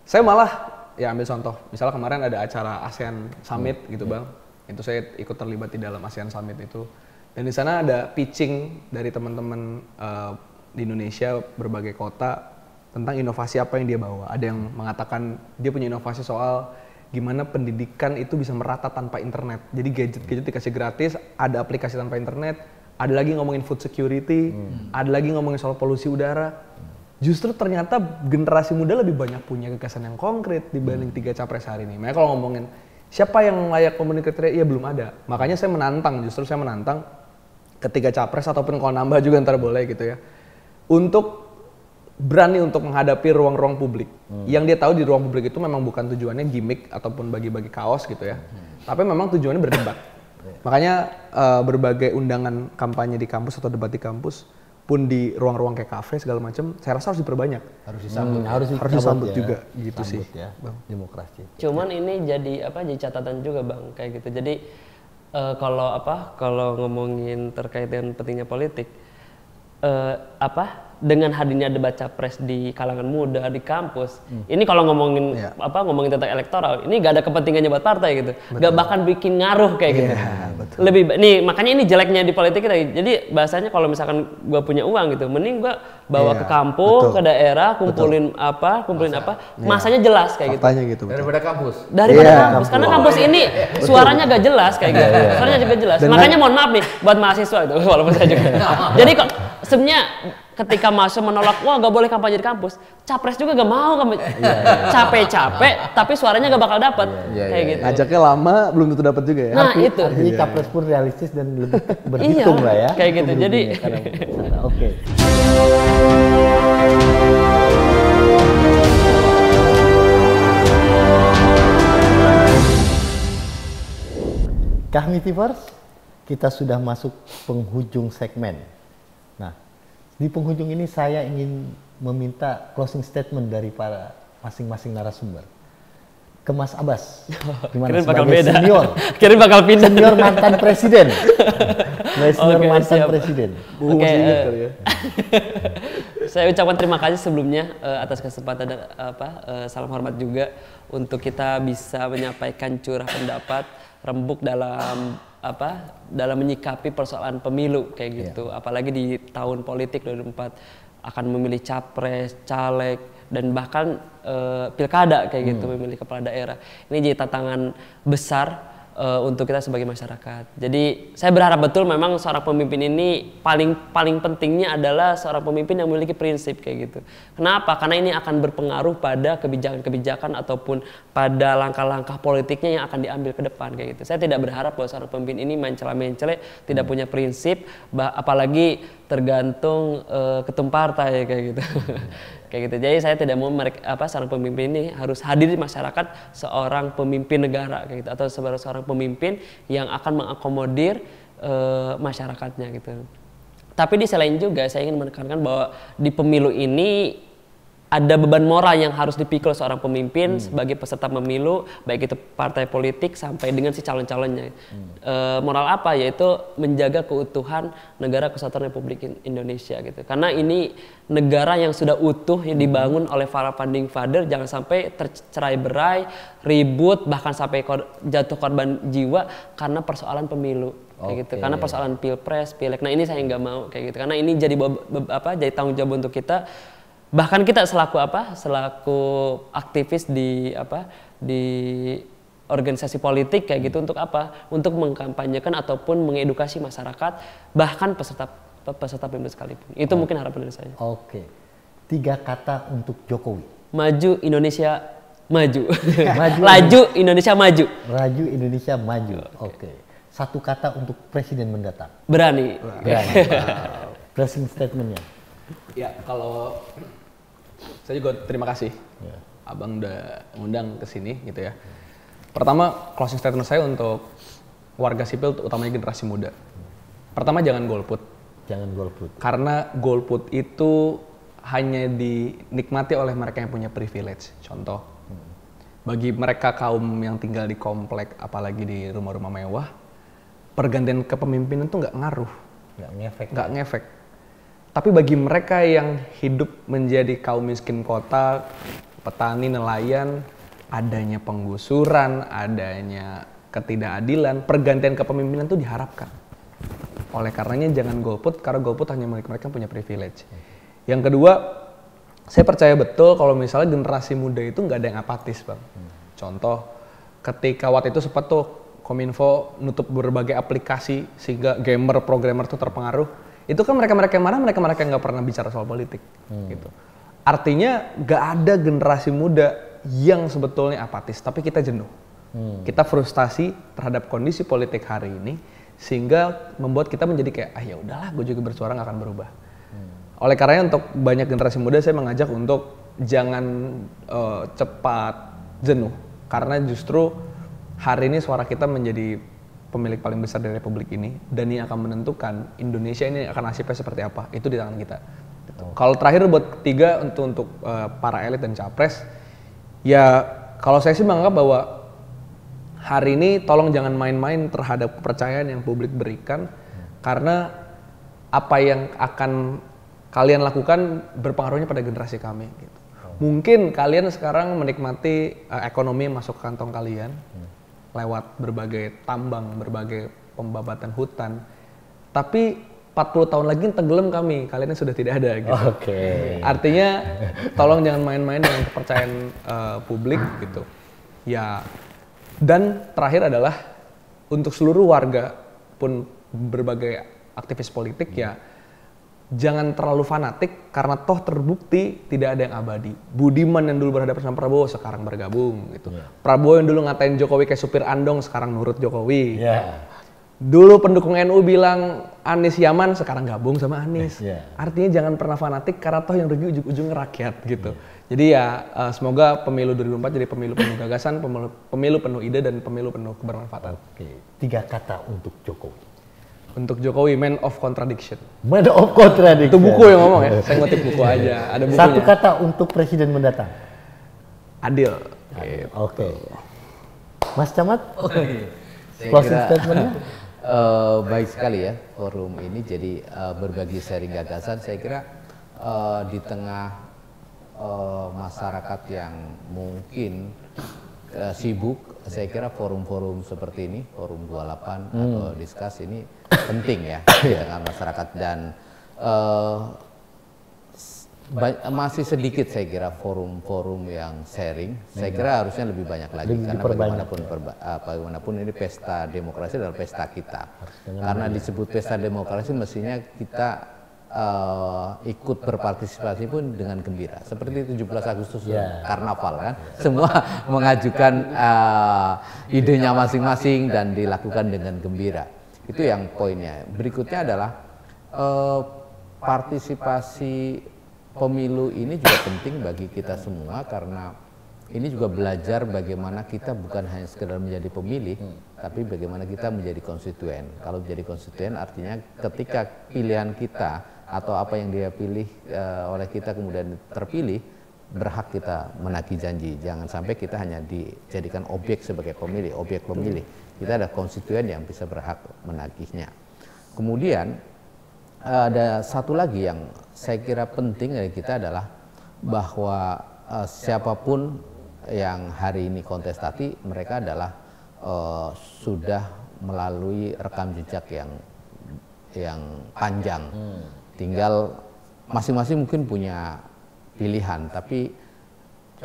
Saya malah ya ambil contoh, misalnya kemarin ada acara ASEAN Summit gitu Bang. Itu saya ikut terlibat di dalam ASEAN Summit itu. Dan di sana ada pitching dari teman-teman di Indonesia berbagai kota tentang inovasi apa yang dia bawa. Ada yang mengatakan dia punya inovasi soal gimana pendidikan itu bisa merata tanpa internet. Jadi gadget-gadget dikasih gratis, ada aplikasi tanpa internet, ada lagi ngomongin food security, ada lagi ngomongin soal polusi udara. Justru ternyata generasi muda lebih banyak punya gagasan yang konkret dibanding 3 capres hari ini. Makanya kalau ngomongin siapa yang layak memenuhi kriteria, ya belum ada. Makanya saya menantang ketiga capres ataupun kalau nambah juga ntar boleh gitu ya. Untuk berani untuk menghadapi ruang-ruang publik. Yang dia tahu di ruang publik itu memang bukan tujuannya gimmick ataupun bagi-bagi kaos gitu ya. Tapi memang tujuannya berdebat. Makanya berbagai undangan kampanye di kampus atau debat di kampus pun di ruang-ruang kayak kafe segala macam, saya rasa harus diperbanyak. Harus disambut. Harus disambut juga gitu sih. Ya, Bang. Demokrasi. Cuman ini jadi catatan juga Bang kayak gitu. Jadi kalau ngomongin terkait dengan pentingnya politik, dengan hadirnya debat capres di kalangan muda di kampus, ini kalau ngomongin ngomongin tentang elektoral, ini gak ada kepentingannya buat partai gitu, gak bahkan bikin ngaruh kayak gitu. Betul. Nih makanya ini jeleknya di politik kita. Jadi bahasanya kalau misalkan gue punya uang gitu, mending gue bawa ke kampung, ke daerah, kumpulin masanya jelas kayak faktanya gitu. Daripada kampus. Kampus, karena kampus ini suaranya gak jelas kayak gitu. Suaranya juga jelas. Makanya mohon maaf nih buat mahasiswa itu, walaupun saya juga. Jadi kok sebenarnya ketika mahasiswa menolak, wah gak boleh kampanye di kampus, capres juga gak mau capek-capek, tapi suaranya gak bakal dapat kayak gitu. Ngajaknya lama, belum tentu dapat juga ya. Nah itu. Artinya capres pun realistis dan lebih berhitung lah ya. Kayak gitu. Jadi. Oke. Kahmitivers, kita sudah masuk penghujung segmen. Nah, di penghujung ini saya ingin meminta closing statement dari para masing-masing narasumber. Ke Mas Abbas, gimana sebagai senior? Kirain bakal pindah. Senior mantan presiden. Senior mantan presiden. Saya ucapkan terima kasih sebelumnya atas kesempatan dan salam hormat juga untuk kita bisa menyampaikan curah pendapat rembuk dalam menyikapi persoalan pemilu kayak gitu. Apalagi di tahun politik 2024 akan memilih capres, caleg, dan bahkan pilkada kayak gitu, memilih kepala daerah. Ini jadi tantangan besar untuk kita sebagai masyarakat. Jadi saya berharap betul memang seorang pemimpin ini paling pentingnya adalah seorang pemimpin yang memiliki prinsip kayak gitu. Kenapa? Karena ini akan berpengaruh pada kebijakan-kebijakan ataupun pada langkah-langkah politiknya yang akan diambil ke depan kayak gitu. Saya tidak berharap bahwa seorang pemimpin ini mencela-mencela, tidak punya prinsip, apalagi tergantung ketum partai kayak gitu. Kayak gitu. Jadi saya tidak mau seorang pemimpin ini harus hadir di masyarakat seorang pemimpin negara kayak gitu, atau seorang pemimpin yang akan mengakomodir masyarakatnya gitu. Tapi di selain juga saya ingin menekankan bahwa di pemilu ini ada beban moral yang harus dipikul seorang pemimpin sebagai peserta pemilu, baik itu partai politik sampai dengan si calon-calonnya. Moral apa? Yaitu menjaga keutuhan negara kesatuan Republik Indonesia gitu. Karena ini negara yang sudah utuh yang dibangun oleh para founding father, jangan sampai tercerai-berai, ribut, bahkan sampai jatuh korban jiwa karena persoalan pemilu. Kayak gitu. Karena persoalan pilpres, pileg. Nah ini saya nggak mau kayak gitu. Karena ini jadi jadi tanggung jawab untuk kita. Bahkan kita selaku aktivis di organisasi politik kayak gitu, untuk apa? Untuk mengkampanyekan ataupun mengedukasi masyarakat, bahkan peserta pemilu sekalipun. Itu mungkin harapan dari saya. Oke. 3 kata untuk Jokowi. Maju Indonesia maju. Laju Indonesia maju. Laju Indonesia maju. Oke. 1 kata untuk presiden mendatang. Berani. Closing statementnya. Ya, kalau saya juga terima kasih Abang udah ngundang ke sini gitu ya. Pertama, closing statement saya untuk warga sipil, utamanya generasi muda. Pertama, jangan golput. Jangan golput. Karena golput itu hanya dinikmati oleh mereka yang punya privilege. Contoh, bagi mereka kaum yang tinggal di komplek, apalagi di rumah-rumah mewah, pergantian kepemimpinan itu nggak ngaruh. Nggak ngefek. Tapi bagi mereka yang hidup menjadi kaum miskin kota, petani, nelayan, adanya penggusuran, adanya ketidakadilan, pergantian kepemimpinan itu diharapkan. Oleh karenanya jangan golput, karena golput hanya milik mereka yang punya privilege. Yang kedua, saya percaya betul kalau misalnya generasi muda itu nggak ada yang apatis, Bang. Contoh, ketika waktu itu sempat tuh Kominfo nutup berbagai aplikasi sehingga gamer, programmer tuh terpengaruh. Itu kan mereka-mereka yang marah, mereka-mereka yang nggak pernah bicara soal politik, gitu. Artinya nggak ada generasi muda yang sebetulnya apatis, tapi kita jenuh. Kita frustasi terhadap kondisi politik hari ini, sehingga membuat kita menjadi kayak, ya udahlah, gue juga bersuara nggak akan berubah. Oleh karenanya untuk banyak generasi muda saya mengajak untuk jangan cepat jenuh, karena justru hari ini suara kita menjadi pemilik paling besar dari republik ini, dan ini akan menentukan Indonesia ini akan nasibnya seperti apa. Itu di tangan kita. Kalau terakhir buat ketiga untuk para elit dan capres, ya kalau saya sih menganggap bahwa hari ini tolong jangan main-main terhadap kepercayaan yang publik berikan, karena apa yang akan kalian lakukan berpengaruhnya pada generasi kami gitu. Mungkin kalian sekarang menikmati ekonomi yang masuk ke kantong kalian lewat berbagai tambang, berbagai pembabatan hutan. Tapi 40 tahun lagi tenggelam kami, kalian sudah tidak ada gitu. Artinya tolong jangan main-main dengan kepercayaan publik gitu. Ya, dan terakhir adalah untuk seluruh warga pun berbagai aktivis politik ya jangan terlalu fanatik karena toh terbukti tidak ada yang abadi. Budiman yang dulu berhadapan sama Prabowo sekarang bergabung gitu. Prabowo yang dulu ngatain Jokowi kayak supir andong sekarang nurut Jokowi. Dulu pendukung NU bilang Anies Yaman sekarang gabung sama Anies. Artinya jangan pernah fanatik karena toh yang rugi ujung-ujungnya rakyat gitu. Jadi ya semoga pemilu 2024 jadi pemilu penuh gagasan, pemilu penuh ide dan pemilu penuh kebermanfaatan. 3 kata untuk Jokowi. Untuk Jokowi, man of contradiction. Man of contradiction. Itu buku yang ngomong ya, saya ngutip buku aja, ada bukunya. 1 kata untuk presiden mendatang. Adil. Oke. Mas Camat, closing statement-nya? Baik sekali ya forum ini, jadi berbagi sharing gagasan. Saya kira di tengah masyarakat yang mungkin sibuk, saya kira forum-forum seperti ini, forum 28 atau diskus ini penting ya di tengah masyarakat, dan masih sedikit saya kira forum-forum yang sharing. Saya kira harusnya lebih banyak lagi karena bagaimanapun ini pesta demokrasi adalah pesta kita. Karena disebut pesta demokrasi mestinya kita ikut berpartisipasi pun dengan gembira. Seperti 17 Agustus karnaval kan, semua mengajukan idenya masing-masing dan dilakukan dengan gembira. Itu yang poinnya. Berikutnya adalah partisipasi pemilu ini juga penting bagi kita semua, karena ini juga belajar bagaimana kita bukan hanya sekedar menjadi pemilih, tapi bagaimana kita menjadi konstituen. Kalau menjadi konstituen artinya ketika pilihan kita atau apa yang dia pilih oleh kita kemudian terpilih, berhak kita menagih janji. Jangan sampai kita hanya dijadikan objek sebagai pemilih, objek pemilih. Kita ada konstituen yang bisa berhak menagihnya. Kemudian ada satu lagi yang saya kira penting dari kita adalah bahwa siapapun yang hari ini kontestasi, mereka adalah sudah melalui rekam jejak yang panjang. Tinggal masing-masing mungkin punya pilihan, tapi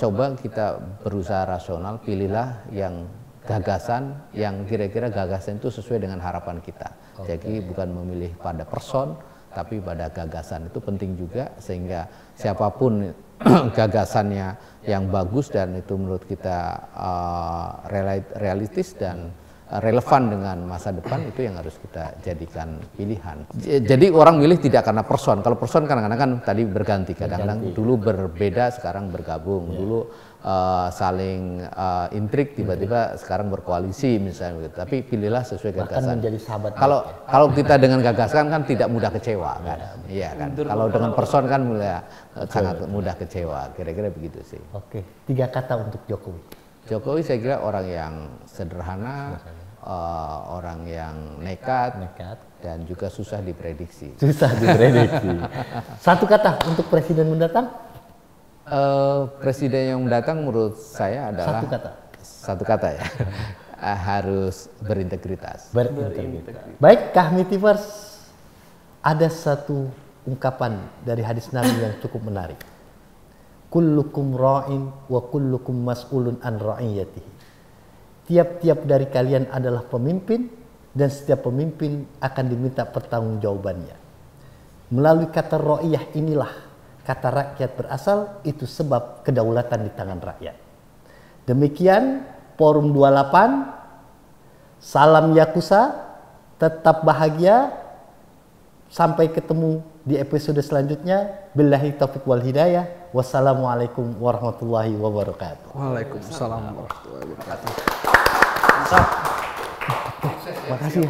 coba kita berusaha rasional, pilihlah yang gagasan, yang kira-kira gagasan itu sesuai dengan harapan kita. Jadi bukan memilih pada person, tapi pada gagasan. Itu penting juga, sehingga siapapun gagasannya yang bagus dan itu menurut kita realistis dan relevan dengan masa depan, itu yang harus kita jadikan pilihan. Jadi orang milih tidak karena person. Kalau person kadang-kadang kan tadi berganti, kadang-kadang dulu berbeda, sekarang bergabung. Dulu saling intrik, tiba-tiba sekarang berkoalisi misalnya gitu. Tapi pilihlah sesuai gagasan. Menjadi sahabat. Kalau kita dengan gagasan kan tidak mudah kecewa kan. Iya kan. Kalau dengan person kan sangat mudah kecewa. Kira-kira begitu sih. Oke. 3 kata untuk Jokowi. Jokowi saya kira orang yang sederhana, orang yang nekat, dan juga susah diprediksi. Susah diprediksi. 1 kata untuk presiden mendatang? Presiden yang mendatang menurut saya adalah 1 kata. 1 kata ya. Harus berintegritas. Baik, Kahmitivers, ada satu ungkapan dari hadis Nabi yang cukup menarik. Kullukum ra'in wa kullukum mas'ulun an ra'iyatihi. Tiap-tiap dari kalian adalah pemimpin, dan setiap pemimpin akan diminta pertanggungjawabannya. Melalui kata ra'iyah inilah kata rakyat berasal, itu sebab kedaulatan di tangan rakyat. Demikian Forum 28, salam Yakusa, tetap bahagia, sampai ketemu di episode selanjutnya. Billahi taufiq wal hidayah. Wassalamualaikum warahmatullahi wabarakatuh. Waalaikumsalam warahmatullahi wabarakatuh. Makasih.